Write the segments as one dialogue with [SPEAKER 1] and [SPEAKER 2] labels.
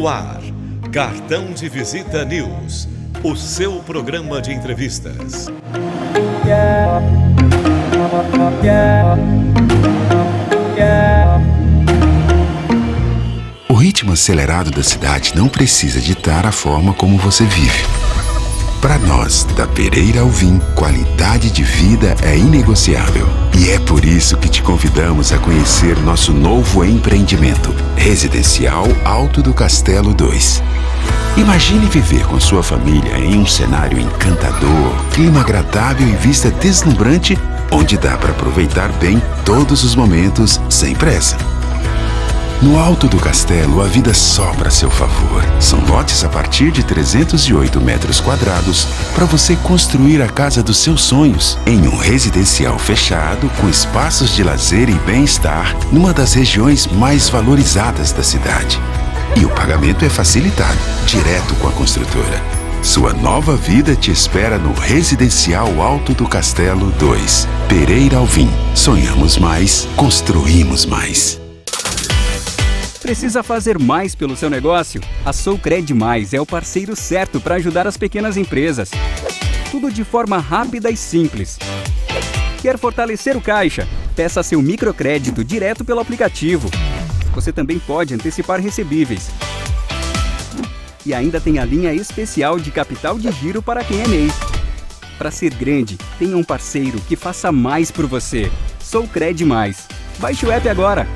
[SPEAKER 1] No ar, Cartão de Visita News, o seu programa de entrevistas.
[SPEAKER 2] O ritmo acelerado da cidade não precisa ditar a forma como você vive. Para nós, da Pereira Alvim, qualidade de vida é inegociável. E é por isso que te convidamos a conhecer nosso novo empreendimento, Residencial Alto do Castelo 2. Imagine viver com sua família em um cenário encantador, clima agradável e vista deslumbrante, onde dá para aproveitar bem todos os momentos sem pressa. No Alto do Castelo, a vida sobra a seu favor. São lotes a partir de 308 metros quadrados para você construir a casa dos seus sonhos em um residencial fechado com espaços de lazer e bem-estar numa das regiões mais valorizadas da cidade. E o pagamento é facilitado, direto com a construtora. Sua nova vida te espera no Residencial Alto do Castelo 2. Pereira Alvim. Sonhamos mais, construímos mais.
[SPEAKER 3] Precisa fazer mais pelo seu negócio? A Socred Mais é o parceiro certo para ajudar as pequenas empresas. Tudo de forma rápida e simples. Quer fortalecer o caixa? Peça seu microcrédito direto pelo aplicativo. Você também pode antecipar recebíveis. E ainda tem a linha especial de capital de giro para quem é MEI. Para ser grande, tenha um parceiro que faça mais por você. Socred Mais. Baixe o app agora.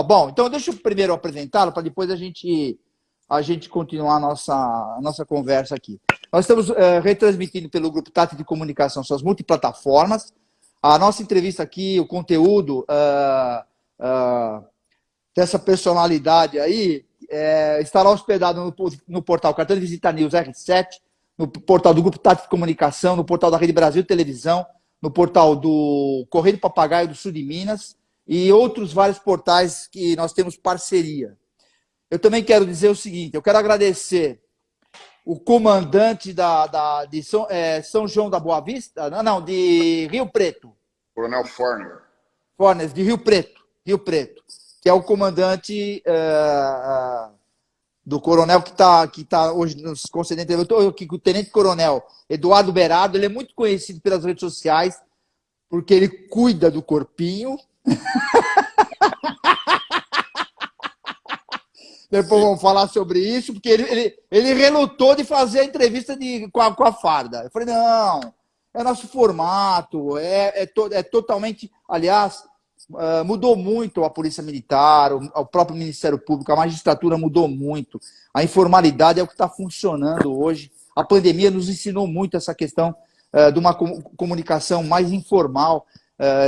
[SPEAKER 4] Bom, então deixa eu primeiro apresentá-lo para depois a gente continuar a nossa conversa aqui. Nós estamos retransmitindo pelo Grupo Tati de Comunicação, suas multiplataformas. A nossa entrevista aqui, o conteúdo dessa personalidade aí, estará hospedado no portal Cartão de Visita News R7, no portal do Grupo Tati de Comunicação, no portal da Rede Brasil Televisão, no portal do Correio do Papagaio do Sul de Minas e outros vários portais que nós temos parceria. Eu também quero dizer o seguinte, eu quero agradecer o comandante de São João da Boa Vista, de Rio Preto.
[SPEAKER 5] Coronel Forner.
[SPEAKER 4] Forner, de Rio Preto, que é o comandante do coronel que tá hoje nos concedendo. Eu estou aqui com o tenente-coronel Eduardo Berardo, ele é muito conhecido pelas redes sociais, porque ele cuida do corpinho. Depois vamos falar sobre isso, porque ele relutou de fazer a entrevista com a farda. Eu falei, não, é nosso formato, é totalmente... Aliás, mudou muito a Polícia Militar, o próprio Ministério Público, a magistratura mudou muito. A informalidade é o que está funcionando hoje. A pandemia nos ensinou muito essa questão de uma comunicação mais informal,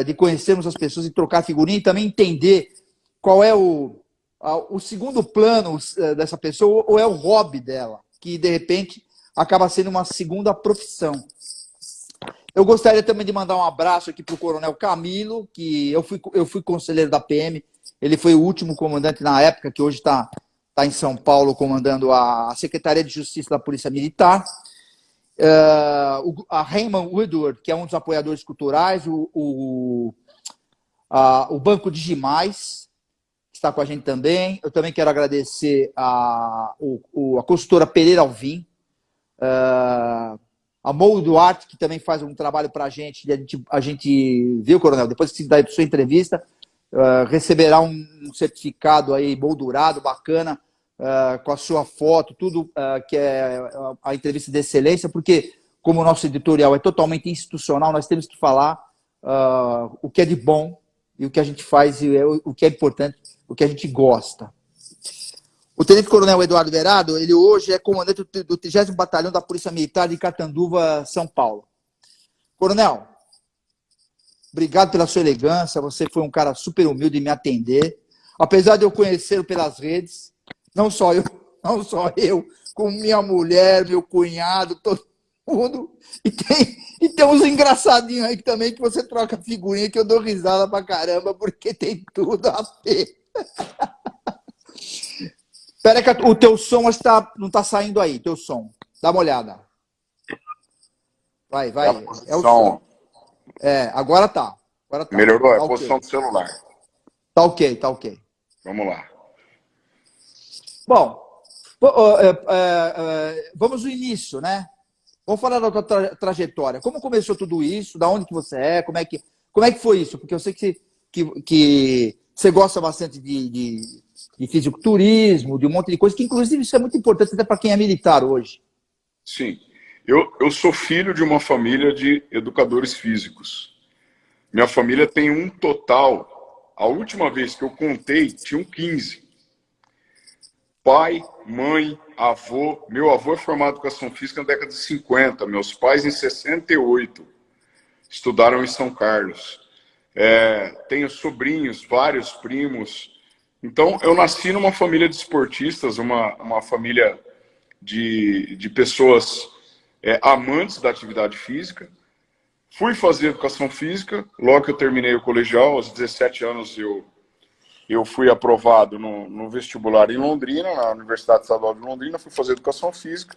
[SPEAKER 4] de conhecermos as pessoas e trocar figurinha e também entender qual é o segundo plano dessa pessoa ou é o hobby dela, que de repente acaba sendo uma segunda profissão. Eu gostaria também de mandar um abraço aqui para o Coronel Camilo, que eu fui conselheiro da PM, ele foi o último comandante na época, que hoje está em São Paulo comandando a Secretaria de Justiça da Polícia Militar. A Raymond Woodward, que é um dos apoiadores culturais, o Banco Digimais, está com a gente também. Eu também quero agradecer a consultora Pereira Alvim, a Mou Duarte, que também faz um trabalho para a gente viu, Coronel, depois da sua entrevista, receberá um certificado aí moldurado, bacana, com a sua foto, tudo que é a entrevista de excelência, porque como o nosso editorial é totalmente institucional, nós temos que falar o que é de bom e o que a gente faz, e o que é importante, o que a gente gosta. O tenente-coronel Eduardo Berardo, ele hoje é comandante do 30º Batalhão da Polícia Militar de Catanduva, São Paulo. Coronel, obrigado pela sua elegância, você foi um cara super humilde em me atender. Apesar de eu conhecê-lo pelas redes, não só eu, como minha mulher, meu cunhado, todo mundo. E tem uns engraçadinhos aí também que você troca figurinha que eu dou risada pra caramba, porque tem tudo a ver. Espera que o teu som não está saindo aí, teu som. Dá uma olhada. Vai. É o som. Agora tá.
[SPEAKER 5] Melhorou, é a
[SPEAKER 4] okay.
[SPEAKER 5] Posição do celular.
[SPEAKER 4] Tá ok.
[SPEAKER 5] Vamos lá.
[SPEAKER 4] Bom, vamos no início, né? Vamos falar da tua trajetória. Como começou tudo isso? Da onde que você é? Como é que foi isso? Porque eu sei que você gosta bastante de fisiculturismo, de um monte de coisa, que inclusive isso é muito importante até para quem é militar hoje.
[SPEAKER 5] Sim. Eu sou filho de uma família de educadores físicos. Minha família tem um total, a última vez que eu contei, tinham 15. Pai, mãe, avô. Meu avô é formado em educação física na década de 50, meus pais em 68. Estudaram em São Carlos. Tenho sobrinhos, vários primos. Então, eu nasci numa família de esportistas, uma família de pessoas amantes da atividade física. Fui fazer educação física, logo que eu terminei o colegial, aos 17 anos eu fui aprovado no vestibular em Londrina, na Universidade Estadual de Londrina, fui fazer educação física.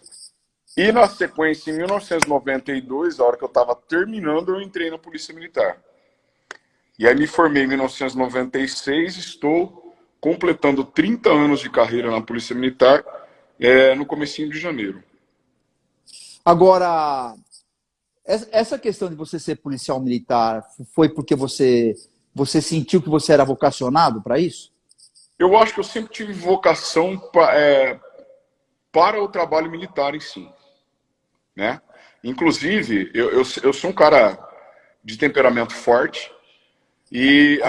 [SPEAKER 5] E na sequência, em 1992, a hora que eu estava terminando, eu entrei na Polícia Militar. E aí me formei em 1996, estou completando 30 anos de carreira na Polícia Militar no comecinho de janeiro.
[SPEAKER 4] Agora, essa questão de você ser policial militar foi porque você sentiu que você era vocacionado para isso?
[SPEAKER 5] Eu acho que eu sempre tive vocação para o trabalho militar em si. Né? Inclusive, eu sou um cara de temperamento forte. E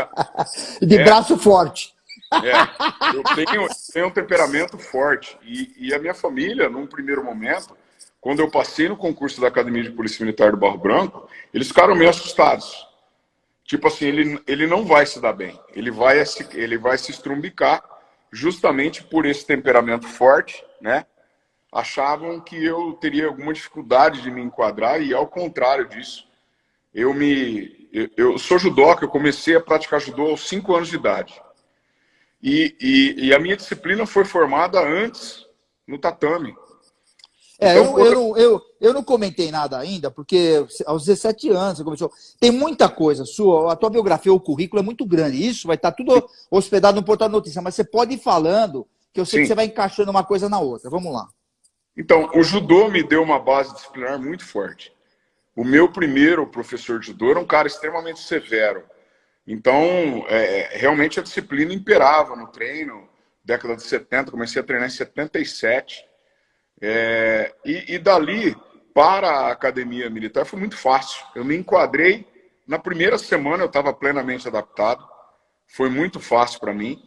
[SPEAKER 4] de braço forte.
[SPEAKER 5] Eu tenho um temperamento forte. E a minha família, num primeiro momento, quando eu passei no concurso da Academia de Polícia Militar do Barro Branco, eles ficaram meio assustados. Tipo assim, ele não vai se dar bem. Ele vai se estrumbicar justamente por esse temperamento forte, né? Achavam que eu teria alguma dificuldade de me enquadrar e, ao contrário disso, eu sou judoca, eu comecei a praticar judô aos 5 anos de idade. E a minha disciplina foi formada antes no tatame. Então,
[SPEAKER 4] eu não comentei nada ainda, porque aos 17 anos você começou. Tem muita coisa sua, a tua biografia, o currículo é muito grande. Isso vai estar tudo hospedado no portal de notícias, mas você pode ir falando, que eu sei que você vai encaixando uma coisa na outra. Vamos lá.
[SPEAKER 5] Então, o judô me deu uma base disciplinar muito forte. O meu primeiro professor de judô era um cara extremamente severo. Então, realmente a disciplina imperava no treino. Década de 70, comecei a treinar em 77. E dali para a academia militar foi muito fácil. Eu me enquadrei, na primeira semana eu estava plenamente adaptado. Foi muito fácil para mim.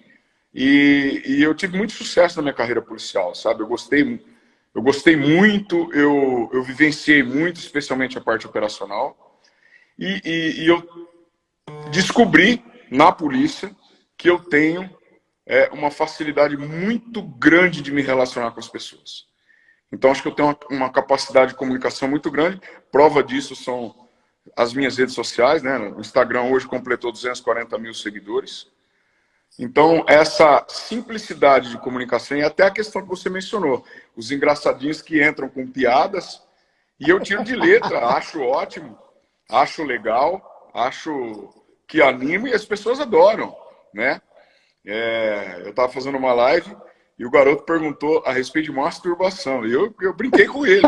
[SPEAKER 5] E eu tive muito sucesso na minha carreira policial, sabe? Eu gostei muito, eu vivenciei muito, especialmente a parte operacional. E eu descobri na polícia que eu tenho uma facilidade muito grande de me relacionar com as pessoas. Então, acho que eu tenho uma capacidade de comunicação muito grande. Prova disso são as minhas redes sociais, né? O Instagram hoje completou 240 mil seguidores. Então, essa simplicidade de comunicação, e até a questão que você mencionou, os engraçadinhos que entram com piadas, e eu tiro de letra, acho ótimo, acho legal, acho que anima e as pessoas adoram, né? Eu estava fazendo uma live e o garoto perguntou a respeito de masturbação, e eu brinquei com ele.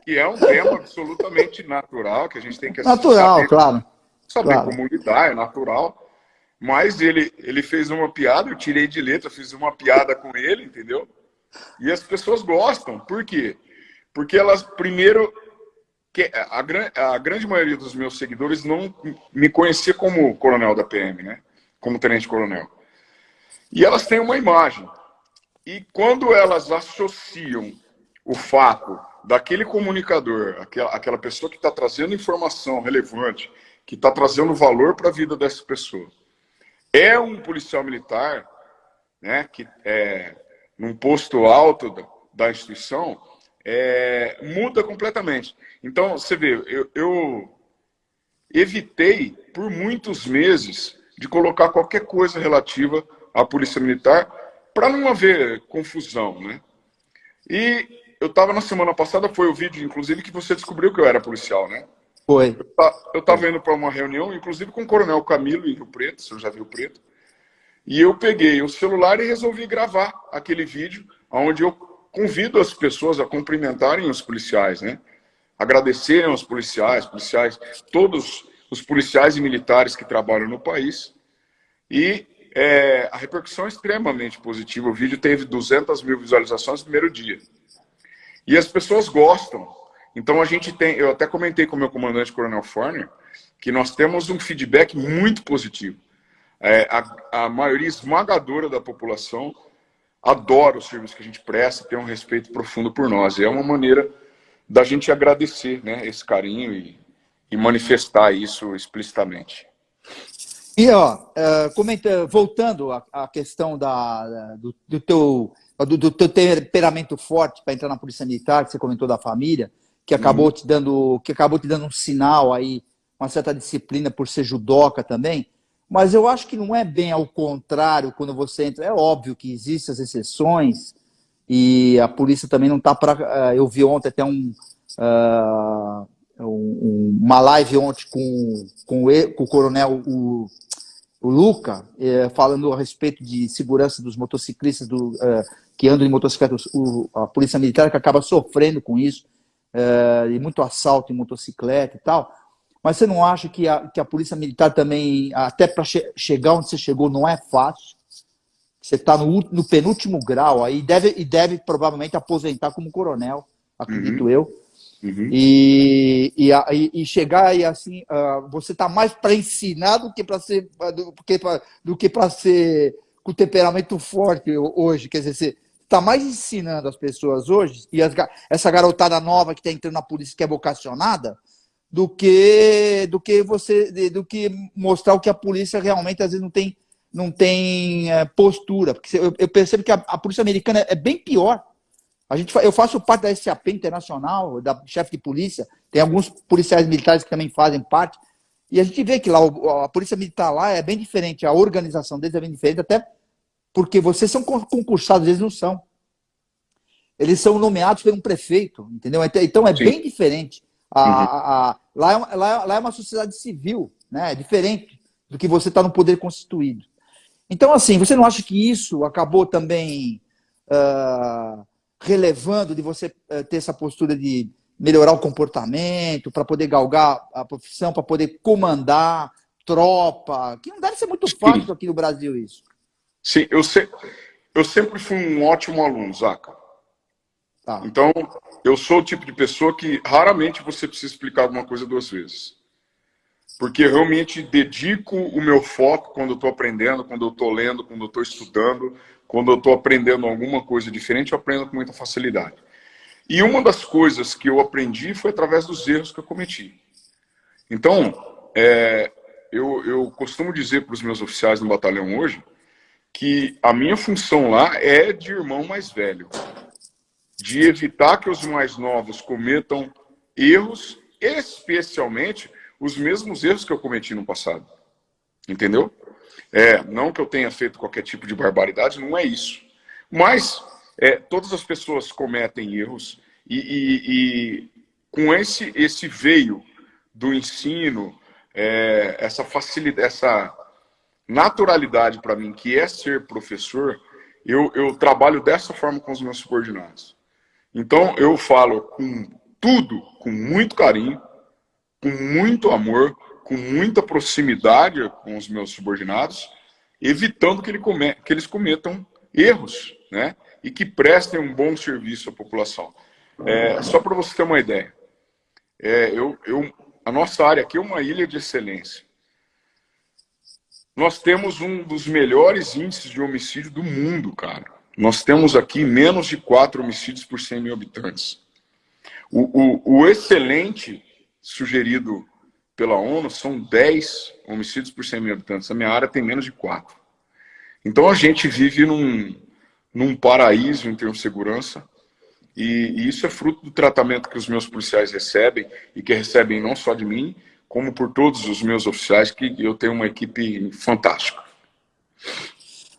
[SPEAKER 5] Que é um tema absolutamente natural, que a gente tem que
[SPEAKER 4] natural, claro.
[SPEAKER 5] Saber como lidar, é natural. Mas ele fez uma piada, eu tirei de letra, fiz uma piada com ele, entendeu? E as pessoas gostam. Por quê? Porque elas, primeiro, a grande maioria dos meus seguidores não me conhecia como coronel da PM, né? Como tenente-coronel. E elas têm uma imagem. E quando elas associam o fato daquele comunicador, aquela pessoa que está trazendo informação relevante, que está trazendo valor para a vida dessa pessoa, é um policial militar, né, que num posto alto da instituição, muda completamente. Então, você vê, eu evitei por muitos meses de colocar qualquer coisa relativa à polícia militar para não haver confusão, né? E eu estava na semana passada, foi o vídeo, inclusive, que você descobriu que eu era policial, né?
[SPEAKER 4] Foi.
[SPEAKER 5] Eu estava indo para uma reunião, inclusive com o Coronel Camilo em Rio Preto, você já viu Preto, e eu peguei o celular e resolvi gravar aquele vídeo, onde eu convido as pessoas a cumprimentarem os policiais, né? Agradecerem aos policiais, todos os policiais e militares que trabalham no país. E a repercussão é extremamente positiva. O vídeo teve 200 mil visualizações no primeiro dia. E as pessoas gostam. Então a gente tem, eu até comentei com o meu comandante, Coronel Forner, que nós temos um feedback muito positivo. A maioria esmagadora da população adora o serviço que a gente presta, tem um respeito profundo por nós. E é uma maneira da gente agradecer, né, esse carinho e manifestar isso explicitamente.
[SPEAKER 4] E, voltando à questão do teu temperamento forte para entrar na Polícia Militar, que você comentou da família, que acabou te dando um sinal aí, uma certa disciplina por ser judoca também, mas eu acho que não é bem ao contrário quando você entra. É óbvio que existem as exceções e a polícia também não está para... Eu vi ontem até uma live ontem com o coronel o Luca, falando a respeito de segurança dos motociclistas que andam de motocicleta, a polícia militar que acaba sofrendo com isso, e muito assalto em motocicleta e tal. Mas você não acha que a polícia militar também, até para chegar onde você chegou, não é fácil? Você está no penúltimo grau aí, e deve provavelmente aposentar como coronel, acredito eu. E chegar e assim, você está mais para ensinar do que para ser com temperamento forte hoje. Quer dizer, você está mais ensinando as pessoas hoje, e essa garotada nova que está entrando na polícia, que é vocacionada, do que mostrar o que a polícia realmente às vezes não tem postura. Porque eu percebo que a polícia americana é bem pior. Eu faço parte da SAP Internacional, da chefe de polícia, tem alguns policiais militares que também fazem parte, e a gente vê que lá a polícia militar lá é bem diferente, a organização deles é bem diferente, até porque vocês são concursados, eles não são. Eles são nomeados por um prefeito, entendeu? Então é bem diferente. Lá é uma sociedade civil, né? É diferente do que você está no poder constituído. Então, assim, você não acha que isso acabou também relevando de você ter essa postura de melhorar o comportamento, para poder galgar a profissão, para poder comandar tropa, que não deve ser muito fácil aqui no Brasil isso.
[SPEAKER 5] Sim, eu sempre fui um ótimo aluno, Zaca.
[SPEAKER 4] Tá.
[SPEAKER 5] Então, eu sou o tipo de pessoa que raramente você precisa explicar alguma coisa 2 vezes. Porque eu realmente dedico o meu foco quando eu estou aprendendo, quando eu estou lendo, quando eu estou estudando, quando eu estou aprendendo alguma coisa diferente, eu aprendo com muita facilidade. E uma das coisas que eu aprendi foi através dos erros que eu cometi. Então, eu costumo dizer para os meus oficiais no batalhão hoje que a minha função lá é de irmão mais velho. De evitar que os mais novos cometam erros, especialmente os mesmos erros que eu cometi no passado. Entendeu? Não que eu tenha feito qualquer tipo de barbaridade, não é isso. Mas todas as pessoas cometem erros e com esse veio do ensino, essa facilidade, essa naturalidade para mim, que é ser professor, eu trabalho dessa forma com os meus subordinados. Então, eu falo com tudo, com muito carinho, com muito amor, com muita proximidade com os meus subordinados, evitando que eles cometam erros, né? E que prestem um bom serviço à população. Só para você ter uma ideia, a nossa área aqui é uma ilha de excelência. Nós temos um dos melhores índices de homicídio do mundo, cara. Nós temos aqui menos de 4 homicídios por 100 mil habitantes. O excelente sugerido pela ONU são 10 homicídios por 100 mil habitantes. A minha área tem menos de 4. Então a gente vive num paraíso em termos de segurança. E isso é fruto do tratamento que os meus policiais recebem, e que recebem não só de mim, como por todos os meus oficiais, que eu tenho uma equipe fantástica.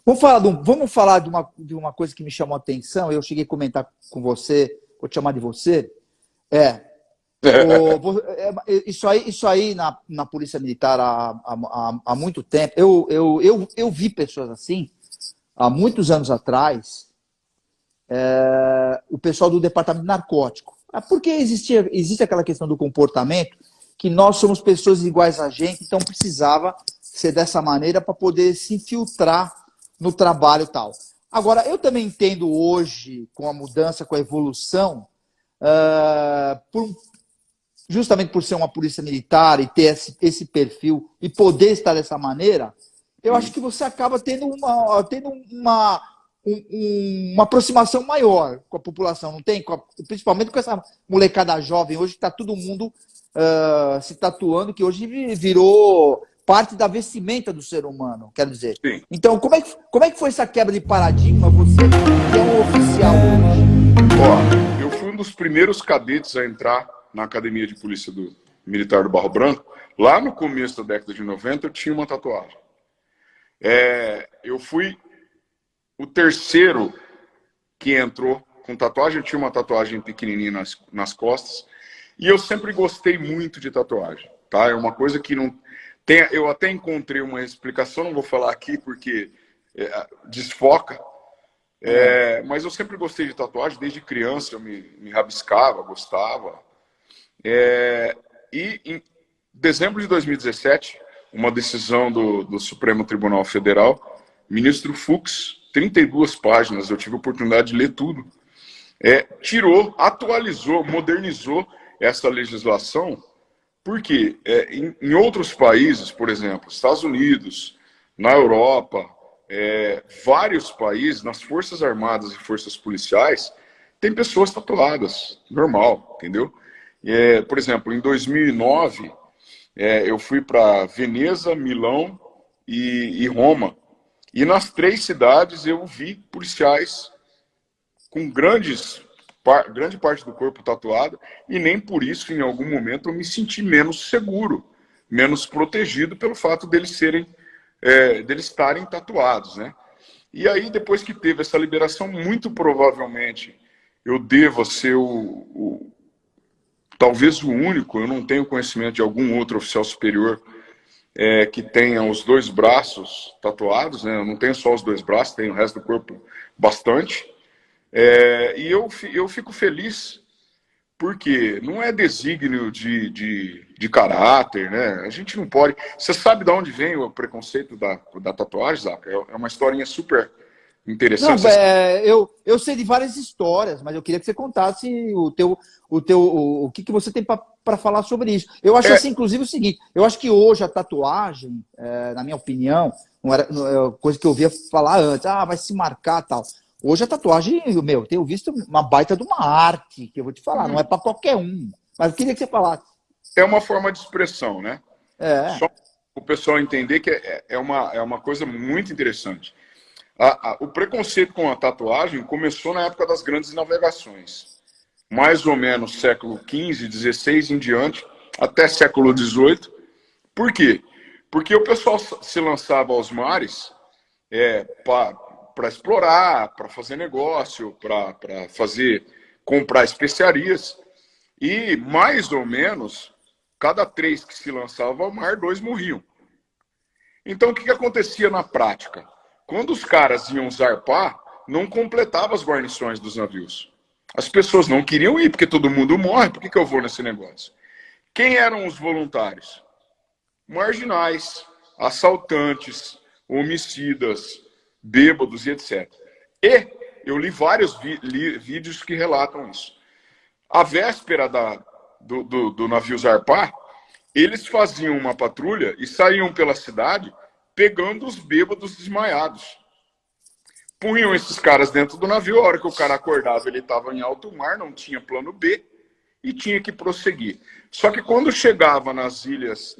[SPEAKER 4] Vamos falar de uma coisa que me chamou a atenção, eu cheguei a comentar com você, vou te chamar de você. Isso aí na Polícia Militar há muito tempo. Eu vi pessoas assim, há muitos anos atrás, o pessoal do Departamento de Narcótico. Porque existe aquela questão do comportamento, que nós somos pessoas iguais a gente, então precisava ser dessa maneira para poder se infiltrar no trabalho e tal. Agora, eu também entendo hoje, com a mudança, com a evolução, justamente por ser uma polícia militar e ter esse perfil e poder estar dessa maneira, eu acho que você acaba tendo uma aproximação maior com a população, não tem? Principalmente com essa molecada jovem hoje, que está todo mundo se tatuando, que hoje virou parte da vestimenta do ser humano, quero dizer.
[SPEAKER 5] Sim.
[SPEAKER 4] Então, como é que foi essa quebra de paradigma, você que é um oficial hoje?
[SPEAKER 5] Eu fui um dos primeiros cadetes a entrar na Academia de Polícia Militar do Barro Branco. Lá no começo da década de 90, eu tinha uma tatuagem. Eu fui o terceiro que entrou com tatuagem. Eu tinha uma tatuagem pequenininha nas costas. E eu sempre gostei muito de tatuagem, tá? É uma coisa que não tem... Eu até encontrei uma explicação, não vou falar aqui porque desfoca. Mas eu sempre gostei de tatuagem, desde criança eu me rabiscava, gostava. E em dezembro de 2017, uma decisão do Supremo Tribunal Federal, ministro Fux, 32 páginas, eu tive a oportunidade de ler tudo. atualizou, modernizou essa legislação, porque em outros países, por exemplo, Estados Unidos, na Europa, vários países, nas Forças Armadas e Forças Policiais, tem pessoas tatuadas, normal, entendeu? Por exemplo, em 2009, eu fui para Veneza, Milão e Roma. E nas 3 cidades eu vi policiais com grande parte do corpo tatuado, e nem por isso, em algum momento, eu me senti menos seguro, menos protegido pelo fato deles estarem tatuados, né? E aí, depois que teve essa liberação, muito provavelmente eu devo ser talvez o único, eu não tenho conhecimento de algum outro oficial superior que tenha os 2 braços tatuados, né? Eu não tenho só os 2 braços, tenho o resto do corpo bastante. E eu fico feliz porque não é desígnio de caráter, né? A gente não pode... Você sabe de onde vem o preconceito da tatuagem, Zaca? É uma historinha super interessante.
[SPEAKER 4] Não, eu sei de várias histórias, mas eu queria que você contasse o que você tem para falar sobre isso. Eu acho assim, inclusive, o seguinte, eu acho que hoje a tatuagem, na minha opinião, não era coisa que eu ouvia falar antes, vai se marcar e tal. Hoje a tatuagem, eu tenho visto uma baita de uma arte, que eu vou te falar, não é para qualquer um. Mas eu queria que você falasse.
[SPEAKER 5] É uma forma de expressão, né? Só o pessoal entender que é uma coisa muito interessante. O preconceito com a tatuagem começou na época das grandes navegações. Mais ou menos século XV, XVI em diante, até século XVIII. Por quê? Porque o pessoal se lançava aos mares para explorar, para fazer negócio, para comprar especiarias. E, mais ou menos, cada 3 que se lançavam ao mar, 2 morriam. Então, o que acontecia na prática? Quando os caras iam zarpar, não completava as guarnições dos navios. As pessoas não queriam ir, porque todo mundo morre, por que eu vou nesse negócio? Quem eram os voluntários? Marginais, assaltantes, homicidas, bêbados e etc. E eu li vários vídeos que relatam isso. À véspera do navio zarpar, eles faziam uma patrulha e saíam pela cidade pegando os bêbados desmaiados. Punham esses caras dentro do navio, a hora que o cara acordava, ele estava em alto mar, não tinha plano B e tinha que prosseguir. Só que quando chegava nas ilhas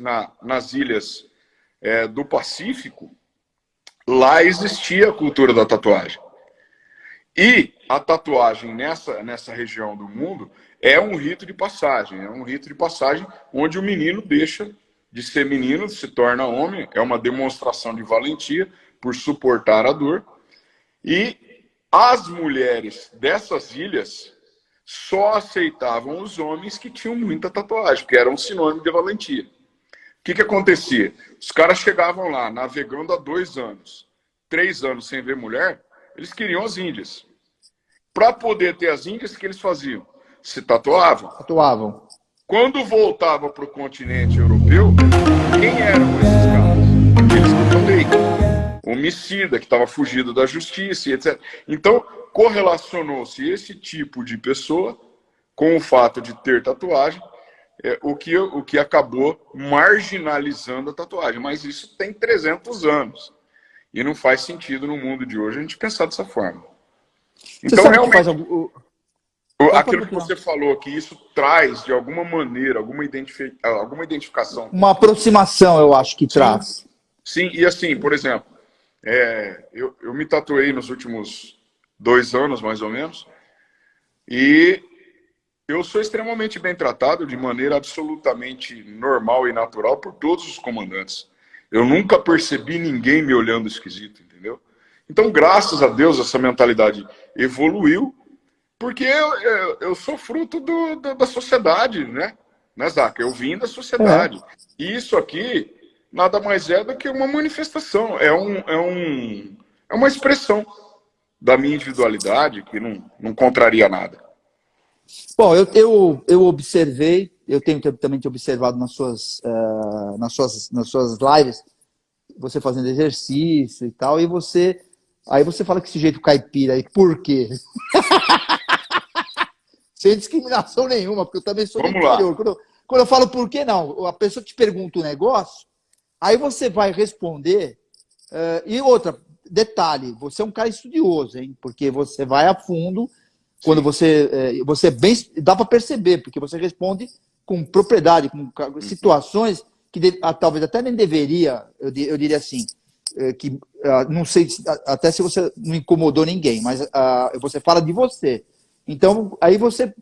[SPEAKER 5] do Pacífico, lá existia a cultura da tatuagem. E a tatuagem nessa região do mundo é um rito de passagem. É um rito de passagem onde o menino deixa de ser menino, se torna homem. É uma demonstração de valentia por suportar a dor. E as mulheres dessas ilhas só aceitavam os homens que tinham muita tatuagem, que era um sinônimo de valentia. O que acontecia? Os caras chegavam lá, navegando há 2 anos, 3 anos sem ver mulher, eles queriam as índias. Para poder ter as índias, o que eles faziam? Se tatuavam.
[SPEAKER 4] Tatuavam.
[SPEAKER 5] Quando voltava para o continente europeu, quem eram esses caras? Aqueles que eu falei. Homicida, que estava fugido da justiça, e etc. Então, correlacionou-se esse tipo de pessoa com o fato de ter tatuagem, o que acabou marginalizando a tatuagem. Mas isso tem 300 anos. E não faz sentido no mundo de hoje a gente pensar dessa forma. Então, realmente, aquilo que você falou, que isso traz, de alguma maneira, alguma identificação.
[SPEAKER 4] Uma aproximação, eu acho que traz.
[SPEAKER 5] Sim, e assim, por exemplo, eu me tatuei nos últimos 2 anos, mais ou menos, e eu sou extremamente bem tratado, de maneira absolutamente normal e natural, por todos os comandantes. Eu nunca percebi ninguém me olhando esquisito, entendeu? Então, graças a Deus, essa mentalidade evoluiu, porque eu sou fruto da sociedade, né, Zaca? Eu vim da sociedade. E isso aqui nada mais é do que uma manifestação, é uma expressão da minha individualidade que não contraria nada.
[SPEAKER 4] Bom, eu observei, eu tenho também te observado nas suas lives, você fazendo exercício e tal, e aí você fala que esse jeito caipira aí, por quê? Sem discriminação nenhuma, porque eu também sou do
[SPEAKER 5] Vamos lá.
[SPEAKER 4] interior. Quando eu falo por que não, a pessoa te pergunta um negócio, aí você vai responder. E outra, detalhe, você é um cara estudioso, hein? Porque você vai a fundo, quando você bem. Dá para perceber, porque você responde com propriedade, com situações que talvez até nem deveria, eu diria assim, que não sei até se você não incomodou ninguém, mas você fala de você. Então, aí você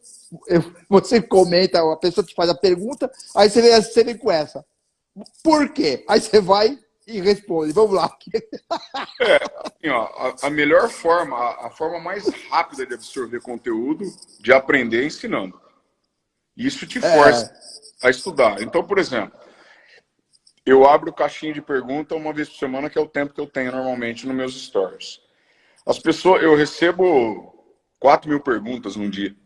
[SPEAKER 4] comenta, a pessoa te faz a pergunta, aí você vem com essa. Por quê? Aí você vai e responde. Vamos lá.
[SPEAKER 5] Assim, ó, a melhor forma, a forma mais rápida de absorver conteúdo, de aprender é ensinando. Isso te força a estudar. Então, por exemplo, eu abro caixinha de pergunta uma vez por semana, que é o tempo que eu tenho normalmente nos meus stories. As pessoas, eu recebo 4.000 perguntas num dia.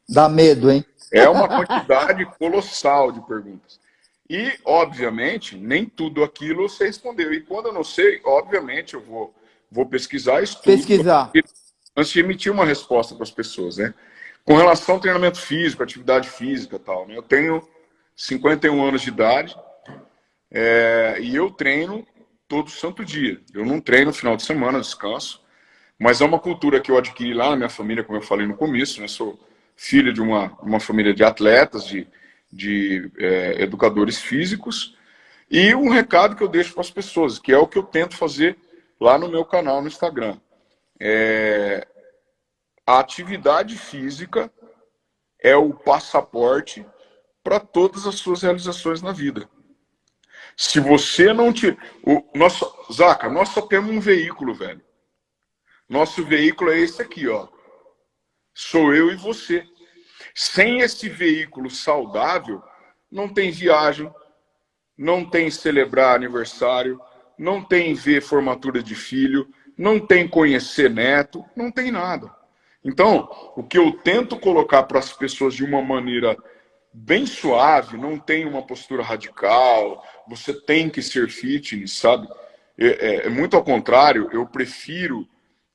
[SPEAKER 4] Dá medo, hein?
[SPEAKER 5] É uma quantidade colossal de perguntas. E, obviamente, nem tudo aquilo você respondeu. E quando eu não sei, obviamente, eu vou pesquisar, estudo.
[SPEAKER 4] Pesquisar.
[SPEAKER 5] Antes de emitir uma resposta para as pessoas, né? Com relação ao treinamento físico, atividade física e tal, né? Eu tenho 51 anos de idade e eu treino todo santo dia. Eu não treino no final de semana, descanso. Mas é uma cultura que eu adquiri lá na minha família, como eu falei no começo, né? Sou filho de uma família de atletas, de educadores físicos, e um recado que eu deixo para as pessoas, que é o que eu tento fazer lá no meu canal no Instagram. A atividade física é o passaporte para todas as suas realizações na vida. Se você não Zaca, nós só temos um veículo, velho. Nosso veículo é esse aqui, ó. Sou eu e você. Sem esse veículo saudável, não tem viagem, não tem celebrar aniversário, não tem ver formatura de filho, não tem conhecer neto, não tem nada. Então, o que eu tento colocar para as pessoas de uma maneira bem suave, não tem uma postura radical, você tem que ser fitness, sabe? Muito ao contrário, eu prefiro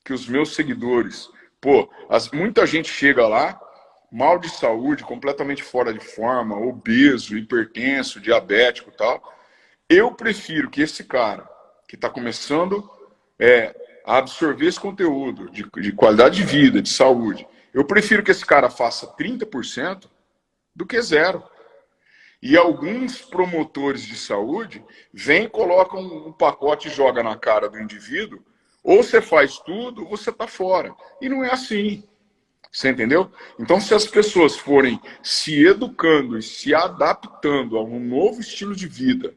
[SPEAKER 5] que os meus seguidores... muita gente chega lá, mal de saúde, completamente fora de forma, obeso, hipertenso, diabético e tal. Eu prefiro que esse cara, que está começando a absorver esse conteúdo de qualidade de vida, de saúde, eu prefiro que esse cara faça 30% do que 0%. E alguns promotores de saúde vêm, colocam um pacote e jogam na cara do indivíduo, ou você faz tudo, ou você está fora. E não é assim. Você entendeu? Então, se as pessoas forem se educando e se adaptando a um novo estilo de vida,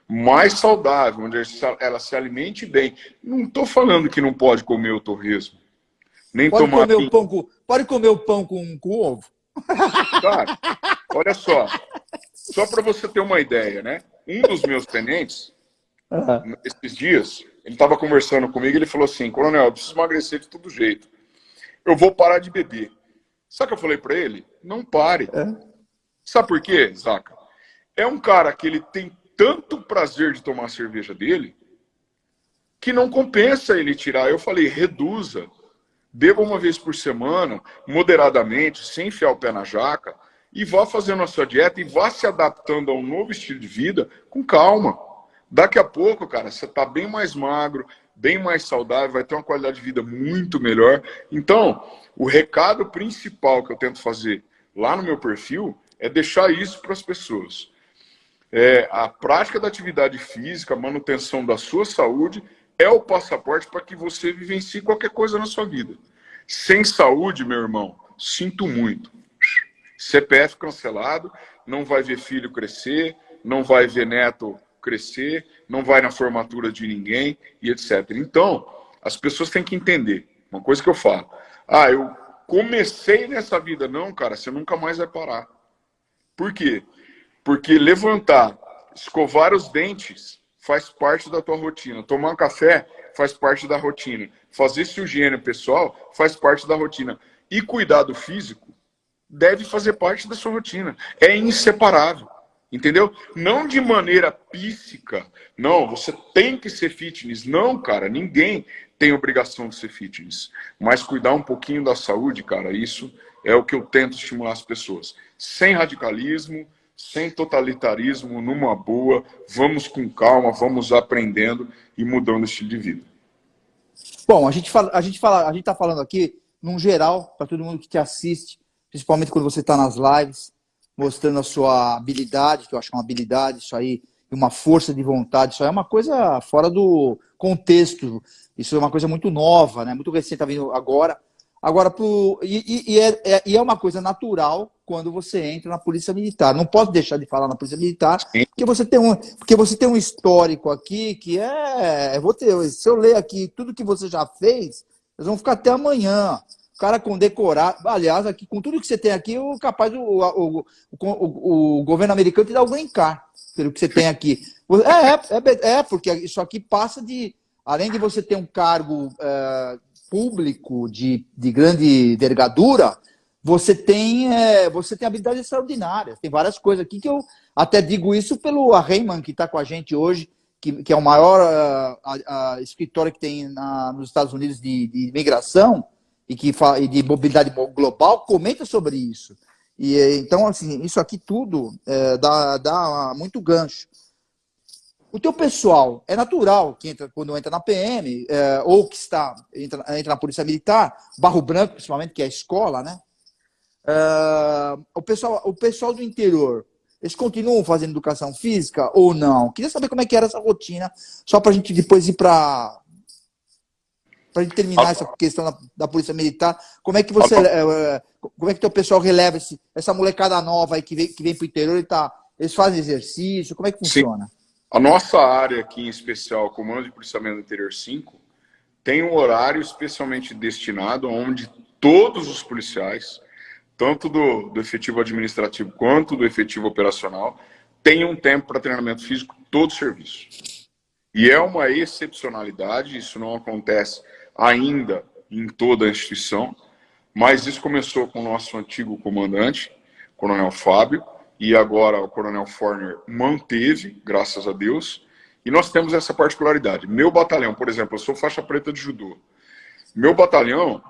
[SPEAKER 5] mais saudável, onde ela se alimente bem. Não estou falando que não pode comer o torresmo. Nem
[SPEAKER 4] pode
[SPEAKER 5] tomar...
[SPEAKER 4] Pode comer o pão com ovo?
[SPEAKER 5] Cara, olha só. Só para você ter uma ideia, né? Um dos meus tenentes, esses dias, ele estava conversando comigo e ele falou assim: Coronel, eu preciso emagrecer de todo jeito. Eu vou parar de beber. Sabe o que eu falei para ele? Não pare. Sabe por quê, Zaca? É um cara que ele tem tanto prazer de tomar a cerveja dele que não compensa ele tirar. Eu falei, reduza. Beba uma vez por semana, moderadamente, sem enfiar o pé na jaca, e vá fazendo a sua dieta e vá se adaptando a um novo estilo de vida com calma. Daqui a pouco, cara, você está bem mais magro, bem mais saudável, vai ter uma qualidade de vida muito melhor. Então, o recado principal que eu tento fazer lá no meu perfil é deixar isso para as pessoas. A prática da atividade física, a manutenção da sua saúde, é o passaporte para que você vivencie qualquer coisa na sua vida. Sem saúde, meu irmão, sinto muito. CPF cancelado, não vai ver filho crescer, não vai ver neto crescer, não vai na formatura de ninguém e etc. Então, as pessoas têm que entender. Uma coisa que eu falo. Eu comecei nessa vida. Não, cara, você nunca mais vai parar. Por quê? Porque levantar, escovar os dentes faz parte da tua rotina. Tomar um café faz parte da rotina. Fazer sua higiene pessoal faz parte da rotina. E cuidar do físico deve fazer parte da sua rotina. É inseparável. Entendeu? Não de maneira píssica. Não, você tem que ser fitness. Não, cara, ninguém tem obrigação de ser fitness. Mas cuidar um pouquinho da saúde, cara, isso é o que eu tento estimular as pessoas. Sem radicalismo, sem totalitarismo, numa boa, vamos com calma, vamos aprendendo e mudando o estilo de vida.
[SPEAKER 4] Bom, a gente está falando aqui, num geral, para todo mundo que te assiste, principalmente quando você está nas lives, mostrando a sua habilidade, que eu acho que é uma habilidade, isso aí, uma força de vontade, isso aí é uma coisa fora do contexto, isso é uma coisa muito nova, né? Muito recente, está vindo agora. É uma coisa natural quando você entra na Polícia Militar. Não posso deixar de falar na Polícia Militar, porque você tem um histórico aqui que se eu ler aqui tudo que você já fez, nós vamos ficar até amanhã. O cara condecorado, aliás, aqui, com tudo que você tem aqui, o governo americano te dá o green card, pelo que você tem aqui. Porque isso aqui passa de, além de você ter um cargo público de grande envergadura, você tem habilidades extraordinárias. Tem várias coisas aqui que eu até digo isso pelo Reiman, que está com a gente hoje, que é o maior escritório que tem nos Estados Unidos de imigração, e de mobilidade global, comenta sobre isso. Então, assim, isso aqui tudo dá muito gancho. O teu pessoal, é natural que quando entra na PM, ou que entra na Polícia Militar, Barro Branco, principalmente, que é a escola, né? O pessoal do interior, eles continuam fazendo educação física ou não? Queria saber como é que era essa rotina, só para a gente depois ir para a gente terminar essa questão da Polícia Militar. Como é que teu pessoal releva essa molecada nova aí que vem para o interior eles fazem exercício? Como é que funciona?
[SPEAKER 5] Sim. A nossa área aqui, em especial, Comando de Policiamento do Interior 5, tem um horário especialmente destinado onde todos os policiais, tanto do efetivo administrativo quanto do efetivo operacional, têm um tempo para treinamento físico todo o serviço. E é uma excepcionalidade, isso não acontece ainda em toda a instituição, mas isso começou com o nosso antigo comandante, Coronel Fábio, e agora o Coronel Forner manteve, graças a Deus, e nós temos essa particularidade. Meu batalhão, por exemplo, eu sou faixa preta de judô. Meu batalhão,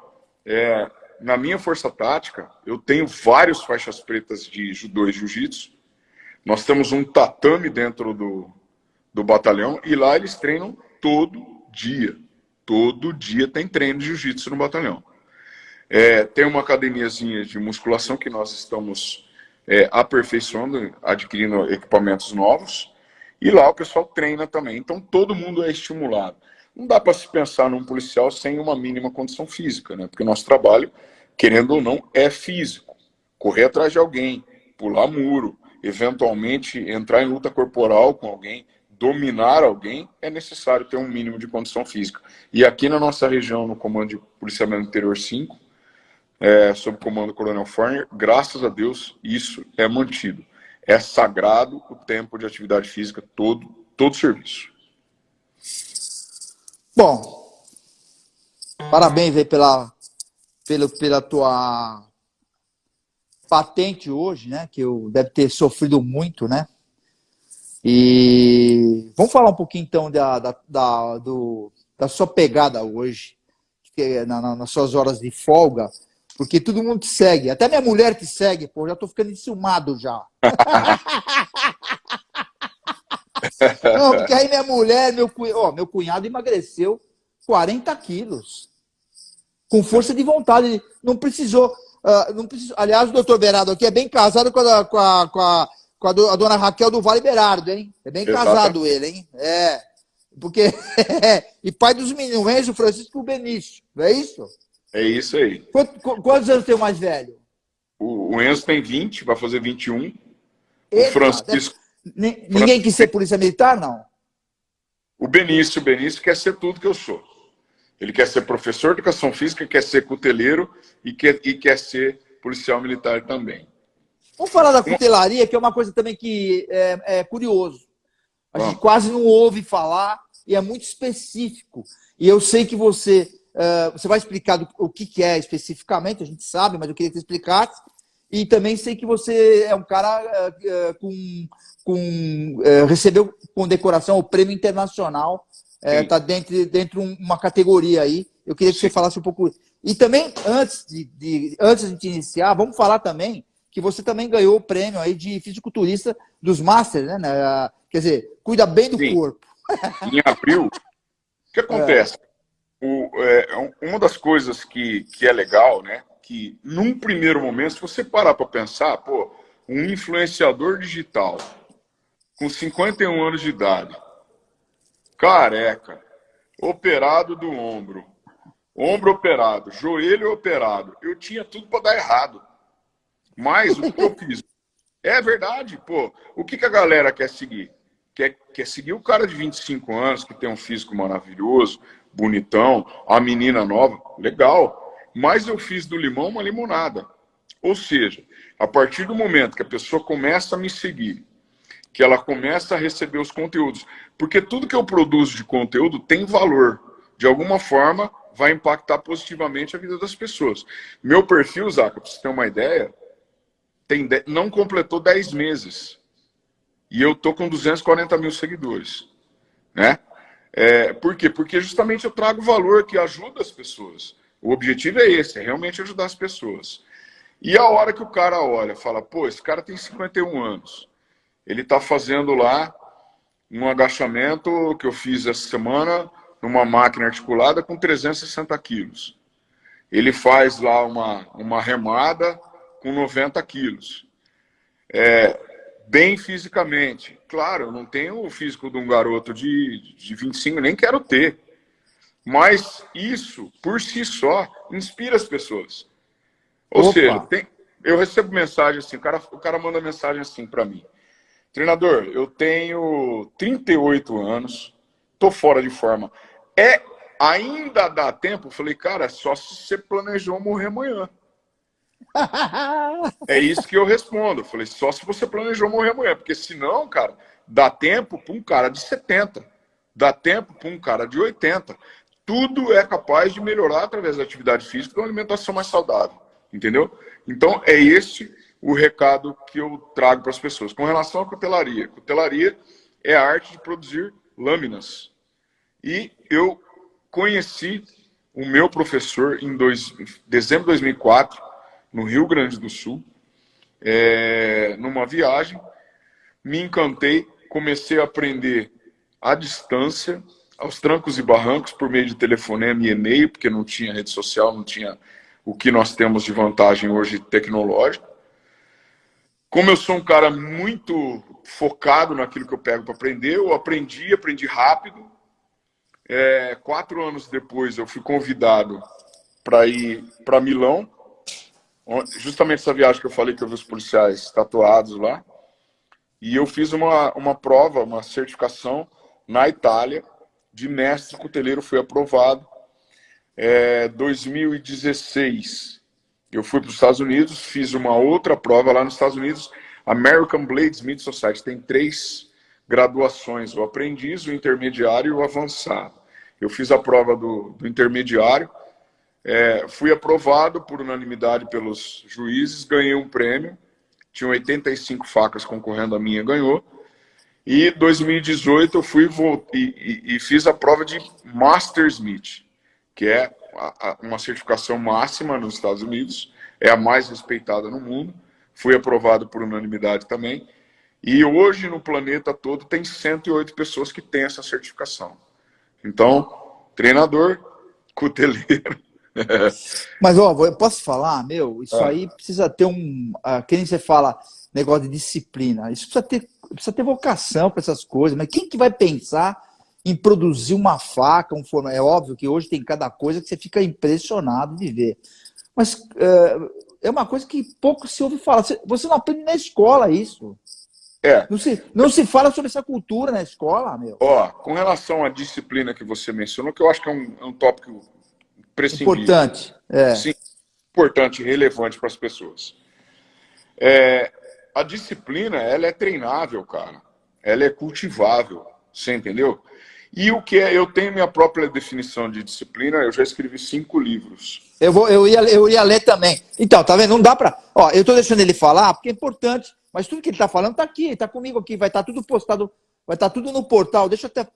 [SPEAKER 5] na minha força tática, eu tenho vários faixas pretas de judô e jiu-jitsu. Nós temos um tatame dentro do batalhão, e lá eles treinam todo dia. Todo dia tem treino de jiu-jitsu no batalhão. Tem uma academiazinha de musculação que nós estamos aperfeiçoando, adquirindo equipamentos novos. E lá o pessoal treina também. Então todo mundo é estimulado. Não dá para se pensar num policial sem uma mínima condição física, né? Porque nosso trabalho, querendo ou não, é físico. Correr atrás de alguém, pular muro, eventualmente entrar em luta corporal com alguém, dominar alguém, é necessário ter um mínimo de condição física. E aqui na nossa região, no Comando de Policiamento Interior 5, sob o comando do Coronel Forner, graças a Deus, isso é mantido. É sagrado o tempo de atividade física todo serviço.
[SPEAKER 4] Bom, parabéns aí pela tua patente hoje, né? Que eu deve ter sofrido muito, né? E vamos falar um pouquinho então da sua pegada hoje, nas suas horas de folga, porque todo mundo te segue, até minha mulher te segue, pô, já tô ficando enciumado já. Não, porque aí minha mulher, meu cunhado emagreceu 40 quilos, com força de vontade, não precisou. Aliás, o doutor Berardo aqui é bem casado com a dona Raquel do Vale Berardo, hein? É bem casado ele, hein? Porque e pai dos meninos, o Enzo, o Francisco e o Benício, não é isso?
[SPEAKER 5] É isso aí.
[SPEAKER 4] Quantos anos tem o mais velho?
[SPEAKER 5] O Enzo tem 20, vai fazer 21.
[SPEAKER 4] Eita,
[SPEAKER 5] o Francisco...
[SPEAKER 4] Ninguém quis ser polícia militar, não?
[SPEAKER 5] O Benício quer ser tudo que eu sou. Ele quer ser professor de educação física, quer ser cuteleiro e quer ser policial militar também.
[SPEAKER 4] Vamos falar da cutelaria, que é uma coisa também que é curioso. A gente quase não ouve falar e é muito específico. E eu sei que você vai explicar o que é especificamente, a gente sabe, mas eu queria que você explicasse. E também sei que você é um cara recebeu condecoração, o Prêmio Internacional, está dentro de uma categoria aí. Eu queria que você falasse um pouco. E também, antes de iniciar, vamos falar também que você também ganhou o prêmio aí de fisiculturista dos Masters, né? Quer dizer, cuida bem do corpo.
[SPEAKER 5] Em abril, o que acontece? Uma das coisas que é legal, né? Que num primeiro momento, se você parar para pensar, pô, um influenciador digital com 51 anos de idade, careca, operado do ombro operado, joelho operado, eu tinha tudo para dar errado. Mas o que eu fiz? É verdade, pô. O que a galera quer seguir? Quer seguir o cara de 25 anos, que tem um físico maravilhoso, bonitão, a menina nova, legal. Mas eu fiz do limão uma limonada. Ou seja, a partir do momento que a pessoa começa a me seguir, que ela começa a receber os conteúdos, porque tudo que eu produzo de conteúdo tem valor. De alguma forma, vai impactar positivamente a vida das pessoas. Meu perfil, Zaca, para você ter uma ideia, não completou 10 meses. E eu tô com 240 mil seguidores. Né? Por quê? Porque justamente eu trago valor que ajuda as pessoas. O objetivo é esse, é realmente ajudar as pessoas. E a hora que o cara olha, fala, pô, esse cara tem 51 anos. Ele está fazendo lá um agachamento que eu fiz essa semana numa máquina articulada com 360 quilos. Ele faz lá uma remada com 90 quilos. Bem fisicamente. Claro, eu não tenho o físico de um garoto de 25, nem quero ter. Mas isso, por si só, inspira as pessoas. Ou seja, eu recebo mensagem assim, o cara manda mensagem assim para mim. Treinador, eu tenho 38 anos, tô fora de forma. Ainda dá tempo? Eu falei, cara, só se você planejou morrer amanhã. É isso que eu respondo. Eu falei, só se você planejou morrer amanhã. Porque senão, cara, dá tempo para um cara de 70. Dá tempo para um cara de 80. Tudo é capaz de melhorar através da atividade física e de uma alimentação mais saudável. Entendeu? Então, é esse o recado que eu trago para as pessoas. Com relação à cutelaria. Cutelaria é a arte de produzir lâminas. E eu conheci o meu professor em dezembro de 2004, no Rio Grande do Sul, numa viagem. Me encantei, comecei a aprender à distância, aos trancos e barrancos, por meio de telefonema e e-mail, porque não tinha rede social, não tinha o que nós temos de vantagem hoje tecnológica. Como eu sou um cara muito focado naquilo que eu pego para aprender, eu aprendi rápido. 4 anos depois eu fui convidado para ir para Milão, justamente essa viagem que eu falei que eu vi os policiais tatuados lá, e eu fiz uma prova, uma certificação na Itália de mestre cuteleiro, fui aprovado. 2016 eu fui para os Estados Unidos, fiz uma outra prova lá nos Estados Unidos, American Bladesmith Society, tem 3 graduações, o aprendiz, o intermediário e o avançado. Eu fiz a prova do intermediário, fui aprovado por unanimidade pelos juízes, ganhei um prêmio, tinha 85 facas concorrendo, a minha ganhou. E em 2018 eu fui e fiz a prova de Mastersmith, que é uma certificação máxima nos Estados Unidos, é a mais respeitada no mundo, fui aprovado por unanimidade também. E hoje no planeta todo tem 108 pessoas que têm essa certificação. Então, treinador, cuteleiro.
[SPEAKER 4] Mas, eu posso falar, isso aí precisa ter que nem você fala, negócio de disciplina. Isso precisa ter vocação para essas coisas. Mas quem que vai pensar em produzir uma faca, um forno? É óbvio que hoje tem cada coisa que você fica impressionado de ver. Mas é uma coisa que pouco se ouve falar. Você não aprende na escola isso. Não se fala sobre essa cultura na escola, meu.
[SPEAKER 5] Com relação à disciplina que você mencionou, que eu acho que é um tópico prescindível.
[SPEAKER 4] Importante.
[SPEAKER 5] Sim, importante e relevante para as pessoas. A disciplina, ela é treinável, cara. Ela é cultivável, você entendeu? E o que é, eu tenho minha própria definição de disciplina, eu já escrevi 5 livros.
[SPEAKER 4] Eu ia ler também. Então, tá vendo? Não dá pra. Ó, eu tô deixando ele falar, porque é importante, mas tudo que ele tá falando tá aqui, tá comigo aqui, vai estar tudo postado, vai estar tudo no portal. Deixa eu até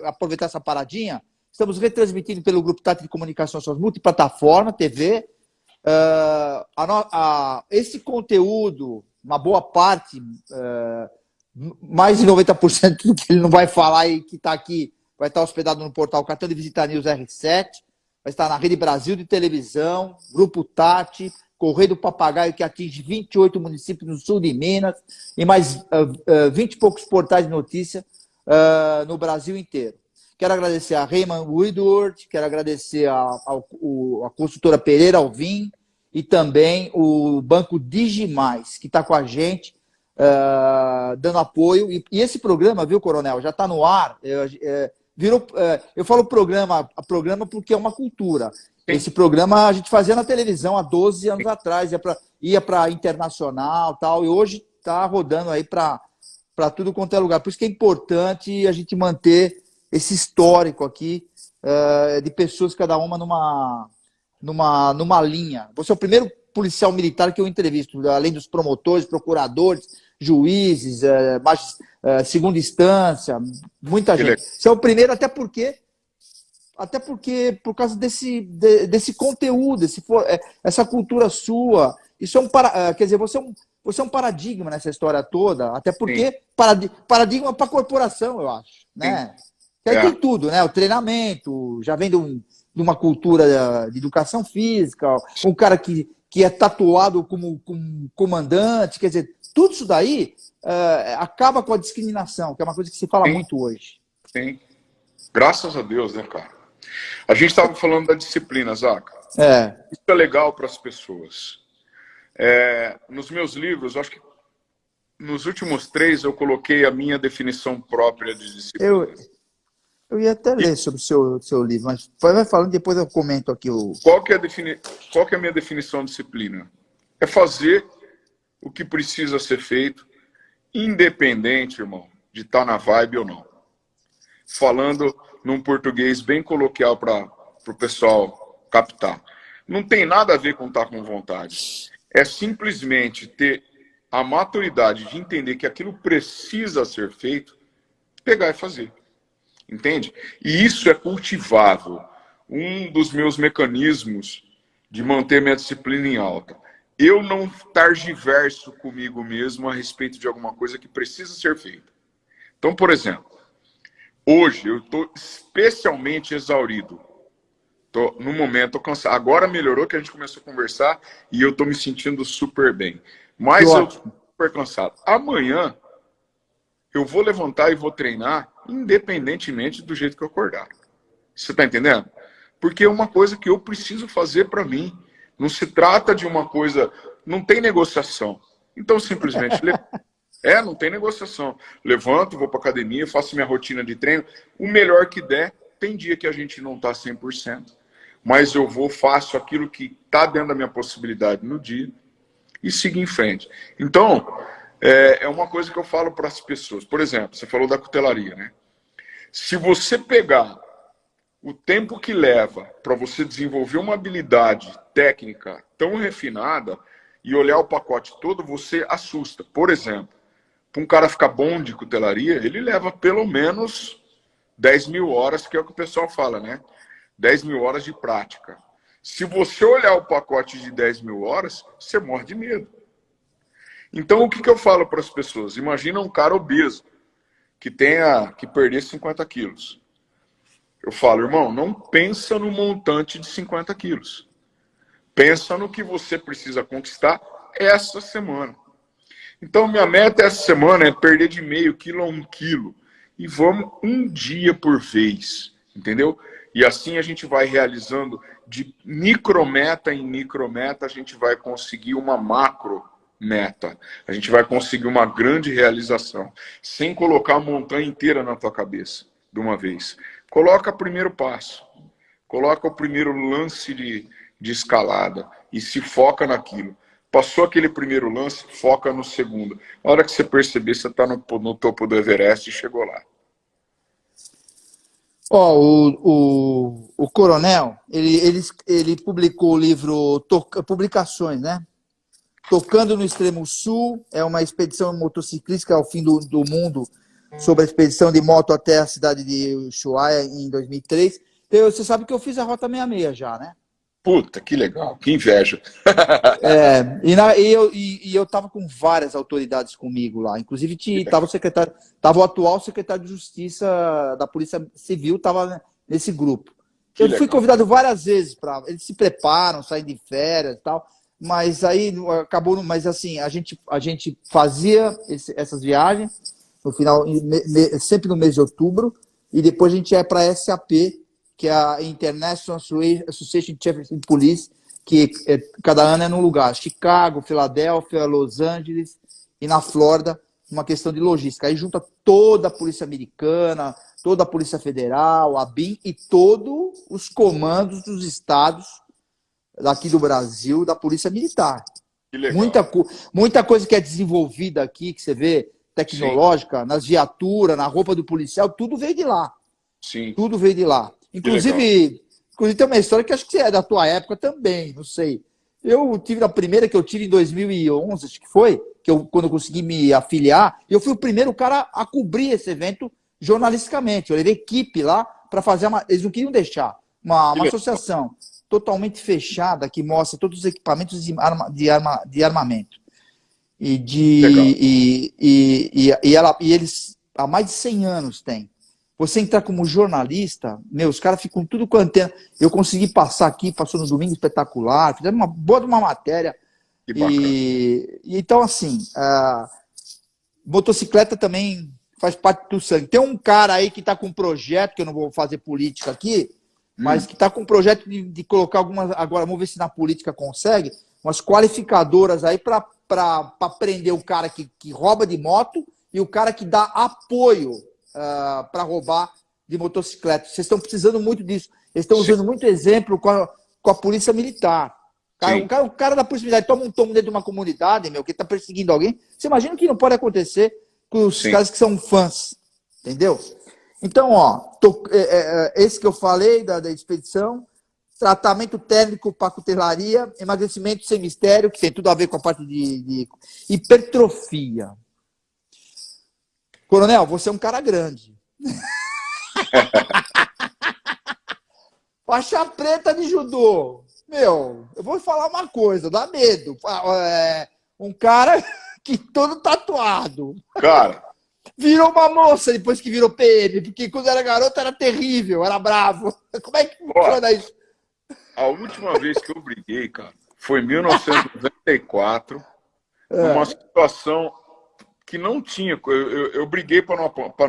[SPEAKER 4] aproveitar essa paradinha. Estamos retransmitindo pelo Grupo Tati de Comunicação, suas multiplataformas, TV. Esse conteúdo, uma boa parte, mais de 90% do que ele não vai falar e que está aqui, vai estar hospedado no portal Cartão de Visita News R7, vai estar na Rede Brasil de Televisão, Grupo Tati, Correio do Papagaio, que atinge 28 municípios no sul de Minas, e mais 20 e poucos portais de notícia no Brasil inteiro. Quero agradecer a Raymond Woodward, quero agradecer a consultora Pereira Alvim e também o Banco Digimais, que está com a gente, dando apoio. E esse programa, viu, Coronel, já está no ar. Eu falo programa porque é uma cultura. Sim. Esse programa a gente fazia na televisão há 12 anos atrás, ia para internacional tal, e hoje está rodando aí para tudo quanto é lugar. Por isso que é importante a gente manter esse histórico aqui de pessoas, cada uma numa linha. Você é o primeiro policial militar que eu entrevisto, além dos promotores, procuradores, juízes, segunda instância, muita gente. Você é o primeiro, até porque por causa desse conteúdo, essa cultura sua. Isso é quer dizer, você é um paradigma nessa história toda, até porque paradigma para a corporação, eu acho, né? Que aí tem tudo, né? O treinamento, já vem de uma cultura de educação física, um cara que é tatuado como comandante, quer dizer, tudo isso daí acaba com a discriminação, que é uma coisa que se fala muito hoje.
[SPEAKER 5] Sim. Graças a Deus, né, cara? A gente estava falando da disciplina, Zaca. Isso é legal para as pessoas. Nos meus livros, acho que nos últimos 3 eu coloquei a minha definição própria de disciplina.
[SPEAKER 4] Eu ia até ler sobre o seu livro, mas vai falando, depois eu comento aqui o...
[SPEAKER 5] Qual que é a minha definição de disciplina? É fazer o que precisa ser feito, independente, irmão, de estar na vibe ou não. Falando num português bem coloquial para o pessoal captar. Não tem nada a ver com estar com vontade. É simplesmente ter a maturidade de entender que aquilo precisa ser feito, pegar e fazer. Entende? E isso é cultivável. Um dos meus mecanismos de manter minha disciplina em alta. Eu não targiverso comigo mesmo a respeito de alguma coisa que precisa ser feita. Então, por exemplo, hoje eu estou especialmente exaurido. No momento, estou cansado. Agora melhorou que a gente começou a conversar e eu estou me sentindo super bem. Mas eu estou super cansado. Amanhã eu vou levantar e vou treinar independentemente do jeito que eu acordar. Você está entendendo? Porque é uma coisa que eu preciso fazer para mim. Não se trata de uma coisa... Não tem negociação. Então, simplesmente... não tem negociação. Levanto, vou para academia, faço minha rotina de treino. O melhor que der. Tem dia que a gente não está 100%. Mas eu faço aquilo que está dentro da minha possibilidade no dia. E sigo em frente. Então... É uma coisa que eu falo para as pessoas. Por exemplo, você falou da cutelaria, né? Se você pegar o tempo que leva para você desenvolver uma habilidade técnica tão refinada e olhar o pacote todo, você assusta. Por exemplo, para um cara ficar bom de cutelaria, ele leva pelo menos 10 mil horas, que é o que o pessoal fala, né? 10 mil horas de prática. Se você olhar o pacote de 10 mil horas, você morre de medo. Então, o que eu falo para as pessoas? Imagina um cara obeso, que tenha que perder 50 quilos. Eu falo, irmão, não pensa no montante de 50 quilos. Pensa no que você precisa conquistar essa semana. Então, minha meta essa semana é perder de meio quilo a 1 quilo. E vamos um dia por vez, entendeu? E assim a gente vai realizando de micrometa em micrometa, a gente vai conseguir uma macro meta. A gente vai conseguir uma grande realização, sem colocar a montanha inteira na tua cabeça, de uma vez. Coloca o primeiro passo, coloca o primeiro lance de escalada e se foca naquilo. Passou aquele primeiro lance, foca no segundo. Na hora que você perceber, você está no topo do Everest e chegou lá.
[SPEAKER 4] Ó, o Coronel, ele publicou o livro Publicações, né? Tocando no Extremo Sul, é uma expedição motociclística ao fim do mundo, sobre a expedição de moto até a cidade de Ushuaia em 2003. Então, você sabe que eu fiz a Rota 66 já, né?
[SPEAKER 5] Puta, que legal, que inveja.
[SPEAKER 4] Eu estava com várias autoridades comigo lá, inclusive estava o atual secretário de Justiça da Polícia Civil, estava nesse grupo.
[SPEAKER 5] Que
[SPEAKER 4] Eu fui
[SPEAKER 5] legal.
[SPEAKER 4] convidado várias vezes para. Eles se preparam, saem de férias e tal, mas aí acabou. Mas assim, a gente fazia essas viagens no final, sempre no mês de outubro, e depois a gente ia para a SAP, que é a International Association of Police, que cada ano é num lugar. Chicago, Filadélfia, Los Angeles e na Flórida, uma questão de logística. Aí junta toda a Polícia Americana, toda a Polícia Federal, a BIM e todos os comandos dos estados daqui do Brasil, da Polícia Militar.
[SPEAKER 5] Que legal.
[SPEAKER 4] Muita coisa que é desenvolvida aqui, que você vê, tecnológica, sim, nas viaturas, na roupa do policial, tudo veio de lá.
[SPEAKER 5] Sim.
[SPEAKER 4] Tudo veio de lá. Inclusive tem uma história que acho que é da tua época também, não sei. Eu tive a primeira que eu tive em 2011, acho que foi, quando eu consegui me afiliar, eu fui o primeiro cara a cobrir esse evento jornalisticamente. Eu levei equipe lá para fazer eles não queriam deixar uma associação totalmente fechada que mostra todos os equipamentos de armamento. E eles há mais de 100 anos têm. Você entrar como jornalista, os caras ficam tudo com antena. Eu consegui passar aqui, passou no Domingo Espetacular, fizemos uma boa de uma matéria. Então, assim, motocicleta também faz parte do sangue. Tem um cara aí que está com um projeto, que eu não vou fazer política aqui, mas que está com um projeto de colocar algumas. Agora, vamos ver se na política consegue, umas qualificadoras aí para prender o cara que rouba de moto e o cara que dá apoio para roubar de motocicleta. Vocês estão precisando muito disso. Eles estão usando muito exemplo com a polícia militar. O cara da polícia militar toma um tombo dentro de uma comunidade, que está perseguindo alguém. Você imagina que não pode acontecer com os caras que são fãs. Entendeu? Então, esse que eu falei da expedição, tratamento térmico para cutelaria, emagrecimento sem mistério, que tem tudo a ver com a parte de hipertrofia. Coronel, você é um cara grande. Faixa preta de judô. Eu vou falar uma coisa, dá medo. Um cara que todo tatuado.
[SPEAKER 5] Cara.
[SPEAKER 4] Virou uma moça depois que virou PM, porque quando era garoto era terrível, era bravo. Como é que funciona isso?
[SPEAKER 5] A última vez que eu briguei, cara, foi em 1994, numa situação que não tinha. Eu briguei para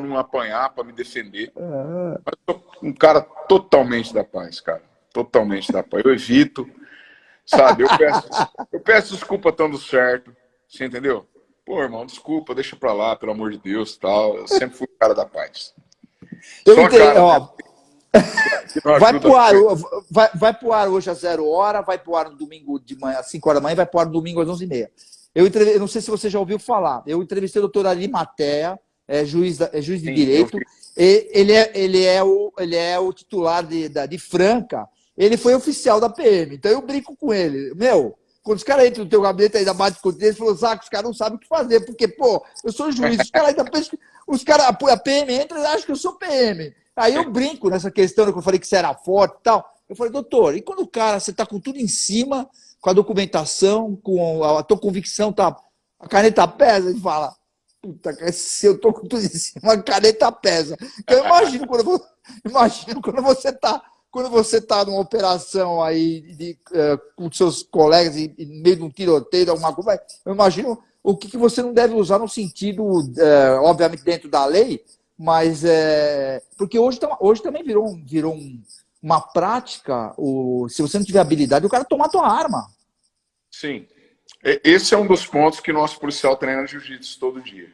[SPEAKER 5] não apanhar, para me defender. Mas eu sou um cara totalmente da paz, cara. Totalmente da paz. Eu evito, sabe? Eu peço desculpa estando certo. Você entendeu? Pô, irmão, desculpa, deixa pra lá, pelo amor de Deus, tal. Eu sempre fui o cara da paz.
[SPEAKER 4] Eu entendo, vai pro ar hoje às 0h, vai pro ar no domingo de manhã, às 5h da manhã, vai pro ar no domingo às 11h30. Eu não sei se você já ouviu falar. Eu entrevistei o doutor Ali Matea, juiz de direito. Ele é o titular de Franca. Ele foi oficial da PM. Então eu brinco com ele. Quando os caras entram no teu gabinete ainda bate com eles, falou, Zaco, os caras não sabem o que fazer, porque, eu sou juiz, os caras ainda pensam que a PM entra e acham que eu sou PM. Aí eu brinco nessa questão que eu falei que você era forte e tal. Eu falei, doutor, e quando o cara, você tá com tudo em cima, com a documentação, com a tua convicção, a caneta pesa, ele fala, puta, se eu tô com tudo em cima, a caneta pesa. Então eu imagino quando você está numa operação aí com seus colegas no meio de um tiroteio, alguma coisa, eu imagino o que você não deve usar no sentido, obviamente dentro da lei, mas porque hoje também virou uma prática, se você não tiver habilidade, o cara tomar a tua arma.
[SPEAKER 5] Sim. Esse é um dos pontos que nosso policial treina jiu-jitsu todo dia.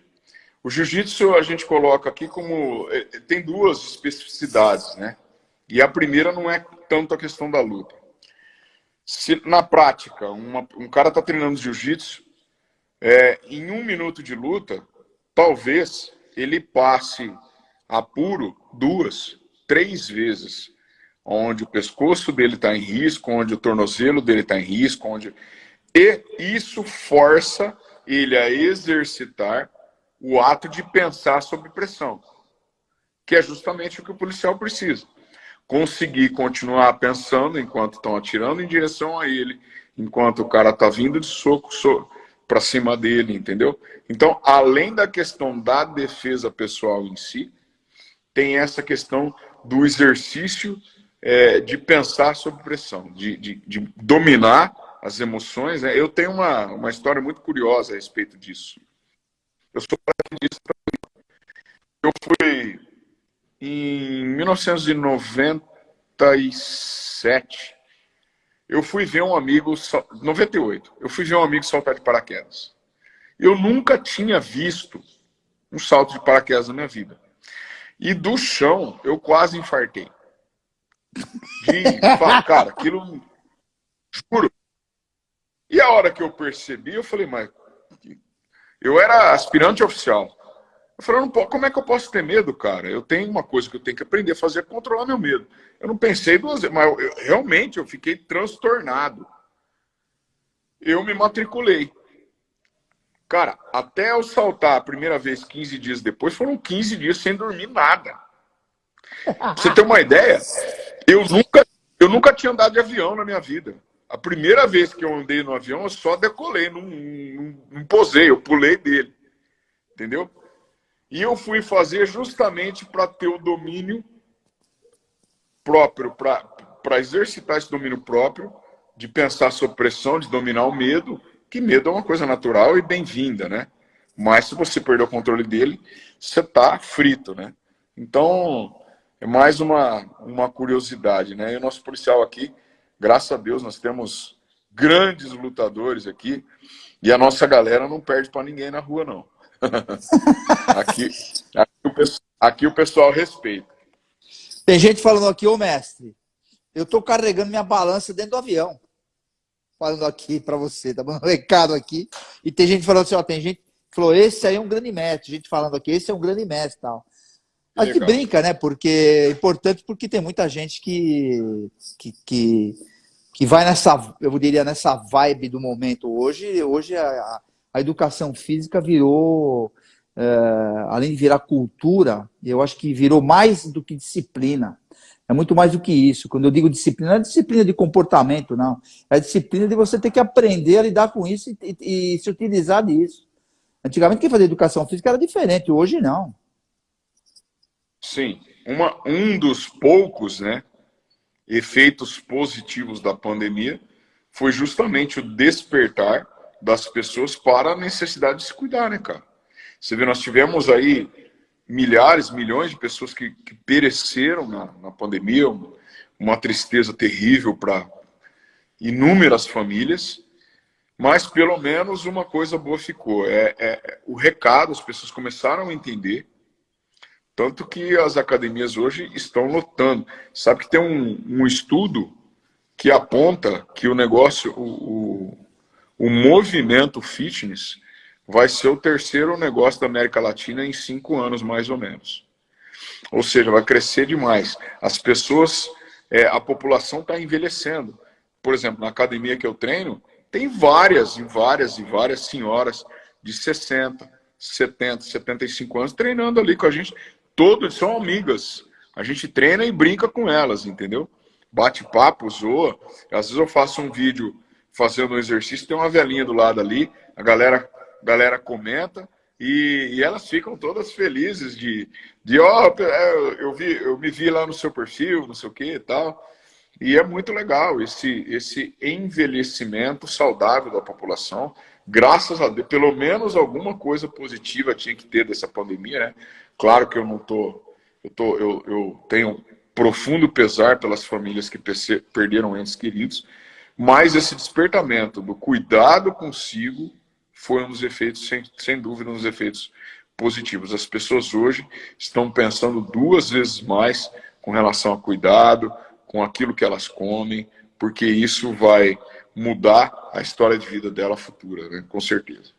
[SPEAKER 5] O jiu-jitsu a gente coloca aqui como... tem duas especificidades, né? E a primeira não é tanto a questão da luta. Se na prática um cara está treinando jiu-jitsu, em 1 minuto de luta, talvez ele passe a puro 2, 3 vezes, onde o pescoço dele está em risco, onde o tornozelo dele está em risco, e isso força ele a exercitar o ato de pensar sob pressão, que é justamente o que o policial precisa. Conseguir continuar pensando enquanto estão atirando em direção a ele, enquanto o cara está vindo de soco para cima dele, entendeu? Então, além da questão da defesa pessoal em si, tem essa questão do exercício de pensar sob pressão, de dominar as emoções, né? Eu tenho uma história muito curiosa a respeito disso. Eu sou paraquedista. Eu fui em 1997. Eu fui ver um amigo... 98. Eu fui ver um amigo saltar de paraquedas. Eu nunca tinha visto um salto de paraquedas na minha vida. E do chão, eu quase infartei. Cara, aquilo... Juro. E a hora que eu percebi, eu falei, mas... Eu era aspirante oficial. Eu falei, não, como é que eu posso ter medo, cara? Eu tenho uma coisa que eu tenho que aprender a fazer, é controlar meu medo. Eu não pensei 2 vezes, mas realmente eu fiquei transtornado. Eu me matriculei. Cara, até eu saltar a primeira vez 15 dias depois, foram 15 dias sem dormir nada. Pra você ter uma ideia, eu nunca tinha andado de avião na minha vida. A primeira vez que eu andei no avião, eu só decolei, não posei, eu pulei dele. Entendeu? E eu fui fazer justamente para ter o domínio próprio, para exercitar esse domínio próprio, de pensar sob pressão, de dominar o medo, que medo é uma coisa natural e bem-vinda, né? Mas se você perder o controle dele, você tá frito, né? Então, é mais uma curiosidade, né? E o nosso policial aqui, graças a Deus, nós temos grandes lutadores aqui, e a nossa galera não perde para ninguém na rua, não. Aqui o pessoal respeita.
[SPEAKER 4] Tem gente falando aqui, ô mestre, eu tô carregando minha balança dentro do avião. Falando aqui pra você, tá mandando um recado aqui. E tem gente falando assim, ó, tem gente que falou, esse aí é um grande mestre. Gente falando aqui, esse é um grande mestre e tal. Mas que brinca, né? Porque é importante, porque tem muita gente que vai nessa, eu diria, nessa vibe do momento. Hoje a educação física virou, além de virar cultura, eu acho que virou mais do que disciplina. É muito mais do que isso. Quando eu digo disciplina, não é disciplina de comportamento, não. É disciplina de você ter que aprender a lidar com isso e se utilizar disso. Antigamente, quem fazia educação física era diferente, hoje não.
[SPEAKER 5] Sim. Um dos poucos, né, efeitos positivos da pandemia foi justamente o despertar das pessoas para a necessidade de se cuidar, né, cara? Você vê, nós tivemos aí milhares, milhões de pessoas que pereceram na pandemia, uma tristeza terrível para inúmeras famílias, mas pelo menos uma coisa boa ficou. O recado, as pessoas começaram a entender, tanto que as academias hoje estão lotando. Sabe que tem um estudo que aponta que o negócio, o movimento fitness vai ser o terceiro negócio da América Latina em 5 anos, mais ou menos. Ou seja, vai crescer demais. As pessoas, a população está envelhecendo. Por exemplo, na academia que eu treino, tem várias senhoras de 60, 70, 75 anos treinando ali com a gente. Todas são amigas. A gente treina e brinca com elas, entendeu? Bate papo, zoa. Às vezes eu faço um vídeo fazendo um exercício, tem uma velhinha do lado ali, a galera comenta e elas ficam todas felizes eu me vi lá no seu perfil, não sei o que e tal. E é muito legal esse envelhecimento saudável da população. Graças a Deus, pelo menos alguma coisa positiva tinha que ter dessa pandemia, né? Claro que eu tenho profundo pesar pelas famílias que perderam entes queridos, mas esse despertamento do cuidado consigo foi um dos efeitos, sem dúvida, um dos efeitos positivos. As pessoas hoje estão pensando 2 vezes mais com relação a cuidado, com aquilo que elas comem, porque isso vai mudar a história de vida dela futura, né? Com certeza.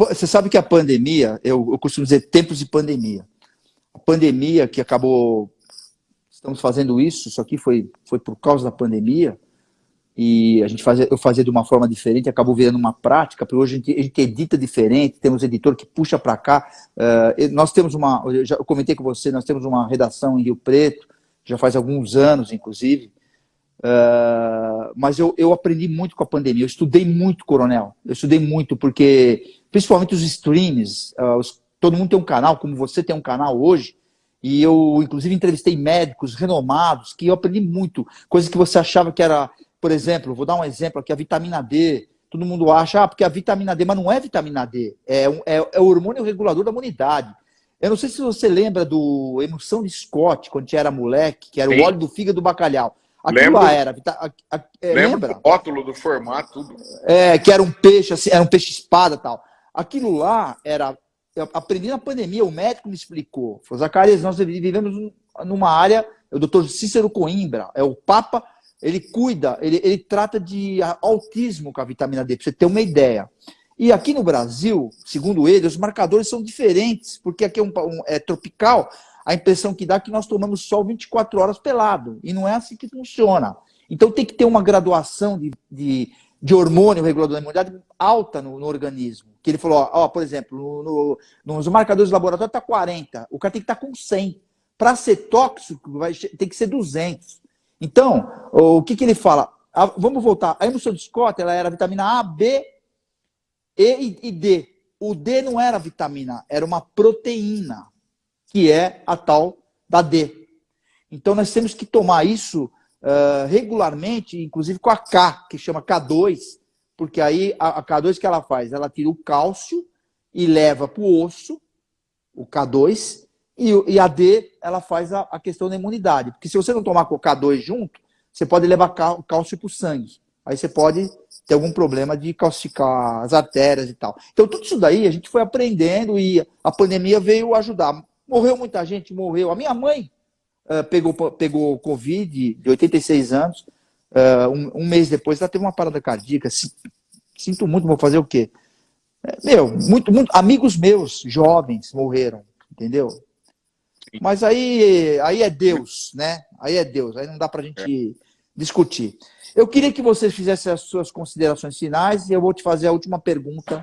[SPEAKER 4] Você sabe que a pandemia, eu costumo dizer tempos de pandemia. A pandemia que acabou estamos fazendo isso aqui foi por causa da pandemia, e eu fazia de uma forma diferente, acabou virando uma prática, porque hoje a gente edita diferente, temos editor que puxa para cá. Nós temos eu comentei com você, nós temos uma redação em Rio Preto, já faz alguns anos, inclusive, mas eu aprendi muito com a pandemia, eu estudei muito, Coronel, porque, principalmente os streams, todo mundo tem um canal, como você tem um canal hoje, e eu, inclusive, entrevistei médicos renomados, que eu aprendi muito, coisas que você achava que era... Por exemplo, vou dar um exemplo aqui, a vitamina D. Todo mundo acha, porque a vitamina D, mas não é vitamina D, é o hormônio regulador da imunidade. Eu não sei se você lembra do Emulsão de Scott, quando tinha era moleque, que era o óleo do fígado do bacalhau. Aquilo lá era...
[SPEAKER 5] Lembra? O rótulo do formato, tudo.
[SPEAKER 4] Que era um peixe, assim, era um peixe espada e tal. Aquilo lá era... Eu aprendi na pandemia, o médico me explicou. Falou, Zacarias, nós vivemos numa área, o doutor Cícero Coimbra, é o Papa... Ele cuida, ele trata de autismo com a vitamina D, para você ter uma ideia. E aqui no Brasil, segundo ele, os marcadores são diferentes, porque aqui é tropical, a impressão que dá é que nós tomamos sol 24 horas pelado, e não é assim que funciona. Então tem que ter uma graduação de hormônio regulador da imunidade alta no organismo. Que ele falou, por exemplo, nos marcadores do laboratório está 40, o cara tem que estar com 100. Para ser tóxico, tem que ser 200. Então, o que ele fala? Vamos voltar. A emulsão de Scott, ela era vitamina A, B, E e D. O D não era vitamina, era uma proteína, que é a tal da D. Então, nós temos que tomar isso regularmente, inclusive com a K, que chama K2, porque aí a K2 que ela faz? Ela tira o cálcio e leva para o osso, o K2, e a D, ela faz a questão da imunidade. Porque se você não tomar com o K2 junto, você pode levar cálcio para o sangue. Aí você pode ter algum problema de calcificar as artérias e tal. Então, tudo isso daí a gente foi aprendendo e a pandemia veio ajudar. Morreu muita gente, morreu. A minha mãe pegou Covid, de 86 anos. Um mês depois, ela teve uma parada cardíaca. Sinto muito, vou fazer o quê? Amigos meus, jovens, morreram, entendeu? Mas aí é Deus, né? Aí é Deus, aí não dá pra gente discutir. Eu queria que você fizesse as suas considerações finais e eu vou te fazer a última pergunta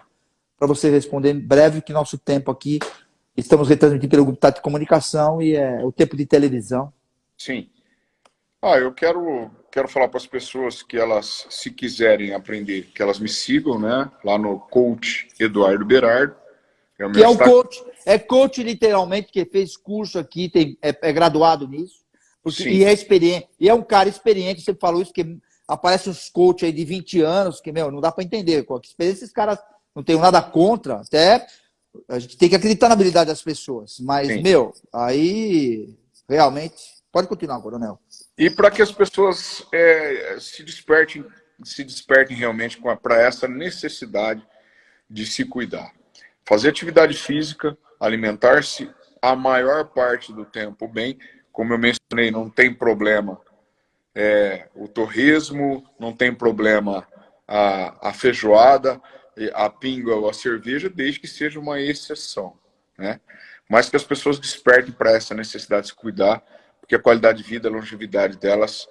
[SPEAKER 4] para você responder em breve, que nosso tempo aqui, estamos retransmitindo pelo Grupo Tati de Comunicação e é o tempo de televisão.
[SPEAKER 5] Sim. Eu quero falar para as pessoas que elas, se quiserem aprender, que elas me sigam, né? Lá no Coach Eduardo Berardo.
[SPEAKER 4] Que é o coach. É coach, literalmente, que fez curso aqui, é graduado nisso. E é experiente. E é um cara experiente, você falou isso, que aparece uns coach aí de 20 anos, que, não dá para entender. Com a experiência, esses caras não tenho nada contra, até a gente tem que acreditar na habilidade das pessoas. Mas, aí, realmente... Pode continuar, Coronel.
[SPEAKER 5] E para que as pessoas se despertem realmente para essa necessidade de se cuidar. Fazer atividade física, alimentar-se a maior parte do tempo bem, como eu mencionei, não tem problema o torresmo, não tem problema a feijoada, a pinga ou a cerveja, desde que seja uma exceção, né? Mas que as pessoas despertem para essa necessidade de se cuidar, porque a qualidade de vida, a longevidade delas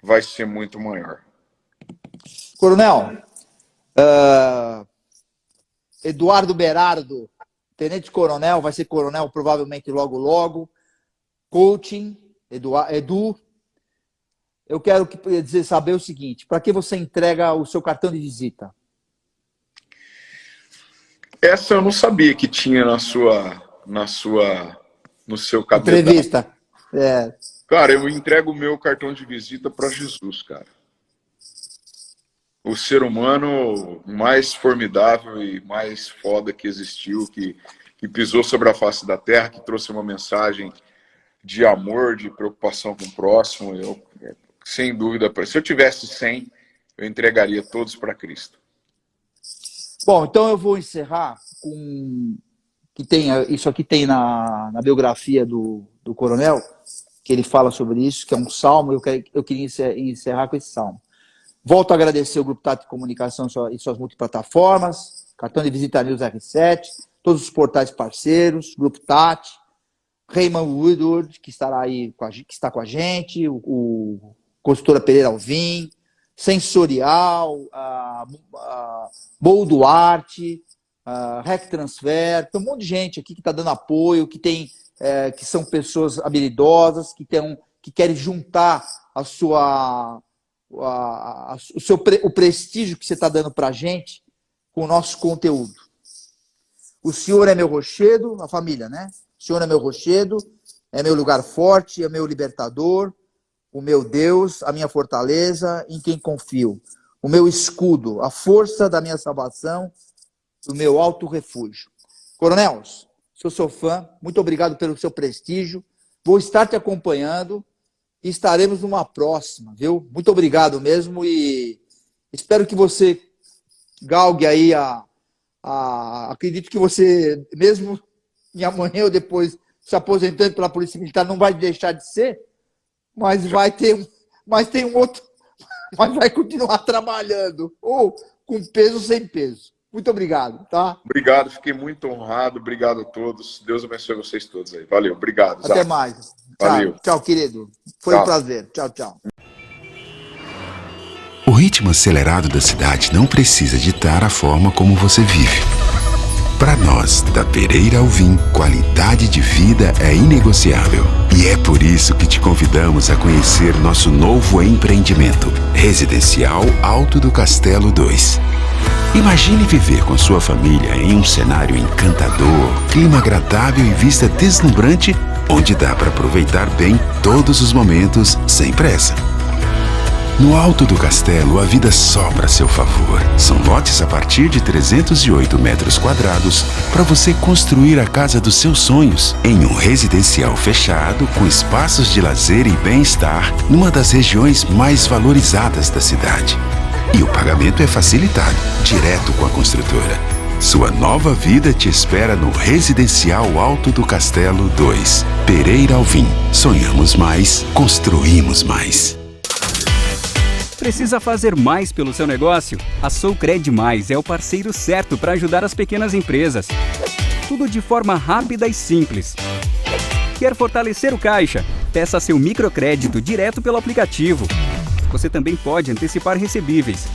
[SPEAKER 5] vai ser muito maior.
[SPEAKER 4] Coronel, Eduardo Berardo, tenente-coronel, vai ser coronel provavelmente logo, logo. Coaching, Edu. Eu quero saber o seguinte, para que você entrega o seu cartão de visita?
[SPEAKER 5] Essa eu não sabia que tinha no seu cabeçalho.
[SPEAKER 4] Entrevista.
[SPEAKER 5] Cara, eu entrego o meu cartão de visita para Jesus, cara. O ser humano mais formidável e mais foda que existiu, que pisou sobre a face da terra, que trouxe uma mensagem de amor, de preocupação com o próximo. Sem dúvida, se eu tivesse 100, eu entregaria todos para Cristo.
[SPEAKER 4] Bom, então eu vou encerrar com... Isso aqui tem na biografia do Coronel, que ele fala sobre isso, que é um salmo, eu queria encerrar com esse salmo. Volto a agradecer o Grupo Tati de Comunicação e suas multiplataformas, cartão de visita News R7, todos os portais parceiros, Grupo Tati, Raymond Woodward, que estará aí que está com a gente, o Consultora Pereira Alvim, Sensorial, Bol Duarte, Rec Transfer, tem um monte de gente aqui que está dando apoio, que são pessoas habilidosas, que querem juntar o prestígio que você está dando para a gente com o nosso conteúdo. O senhor é meu rochedo, a família, né? O senhor é meu rochedo, é meu lugar forte, é meu libertador, o meu Deus, a minha fortaleza, em quem confio, o meu escudo, a força da minha salvação, o meu alto refúgio. Coronel, eu sou fã, muito obrigado pelo seu prestígio, vou estar te acompanhando e estaremos numa próxima, viu? Muito obrigado mesmo e espero que você galgue aí acredito que você, mesmo em amanhã ou depois se aposentando pela Polícia Militar, não vai deixar de ser, mas vai continuar trabalhando, ou com peso ou sem peso. Muito obrigado, tá?
[SPEAKER 5] Obrigado, fiquei muito honrado. Obrigado a todos. Deus abençoe vocês todos aí. Valeu, obrigado.
[SPEAKER 4] Até
[SPEAKER 5] Zac.
[SPEAKER 4] mais.
[SPEAKER 5] Valeu.
[SPEAKER 4] Tchau, querido. Foi um prazer. Tchau, tchau.
[SPEAKER 2] O ritmo acelerado da cidade não precisa ditar a forma como você vive. Para nós, da Pereira Alvim, qualidade de vida é inegociável. E é por isso que te convidamos a conhecer nosso novo empreendimento, Residencial Alto do Castelo 2. Imagine viver com sua família em um cenário encantador, clima agradável e vista deslumbrante, onde dá para aproveitar bem todos os momentos sem pressa. No alto do castelo, a vida sobra a seu favor. São lotes a partir de 308 metros quadrados para você construir a casa dos seus sonhos em um residencial fechado com espaços de lazer e bem-estar numa das regiões mais valorizadas da cidade. E o pagamento é facilitado, direto com a construtora. Sua nova vida te espera no Residencial Alto do Castelo 2. Pereira Alvim. Sonhamos mais, construímos mais.
[SPEAKER 3] Precisa fazer mais pelo seu negócio? A Soucred Mais é o parceiro certo para ajudar as pequenas empresas. Tudo de forma rápida e simples. Quer fortalecer o caixa? Peça seu microcrédito direto pelo aplicativo. Você também pode antecipar recebíveis.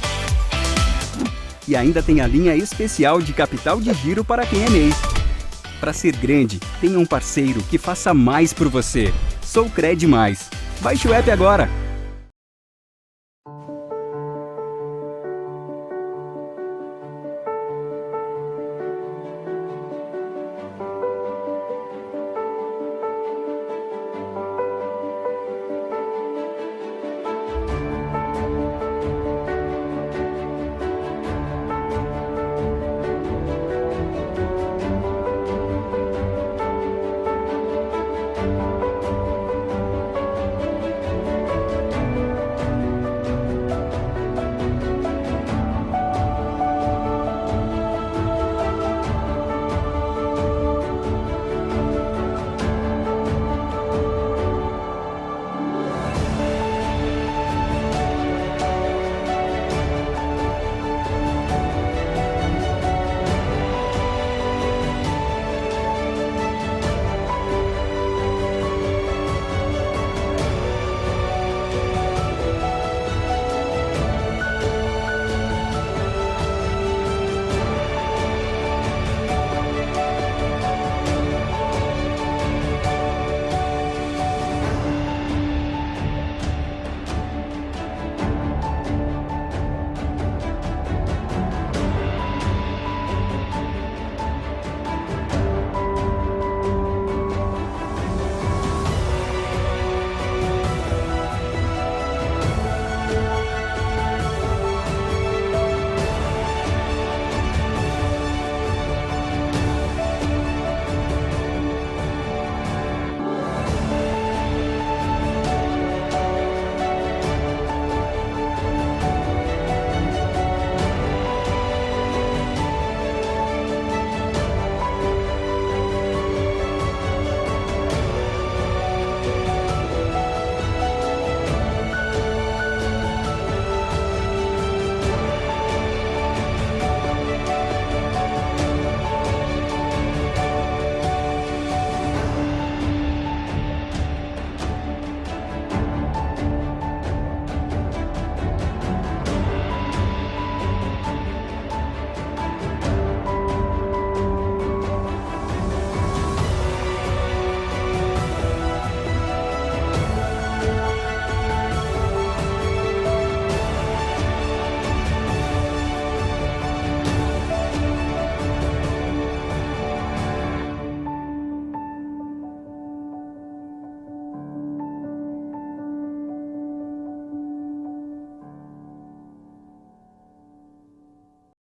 [SPEAKER 3] E ainda tem a linha especial de capital de giro para quem é MEI. Para ser grande, tenha um parceiro que faça mais por você. Soucred Mais. Baixe o app agora.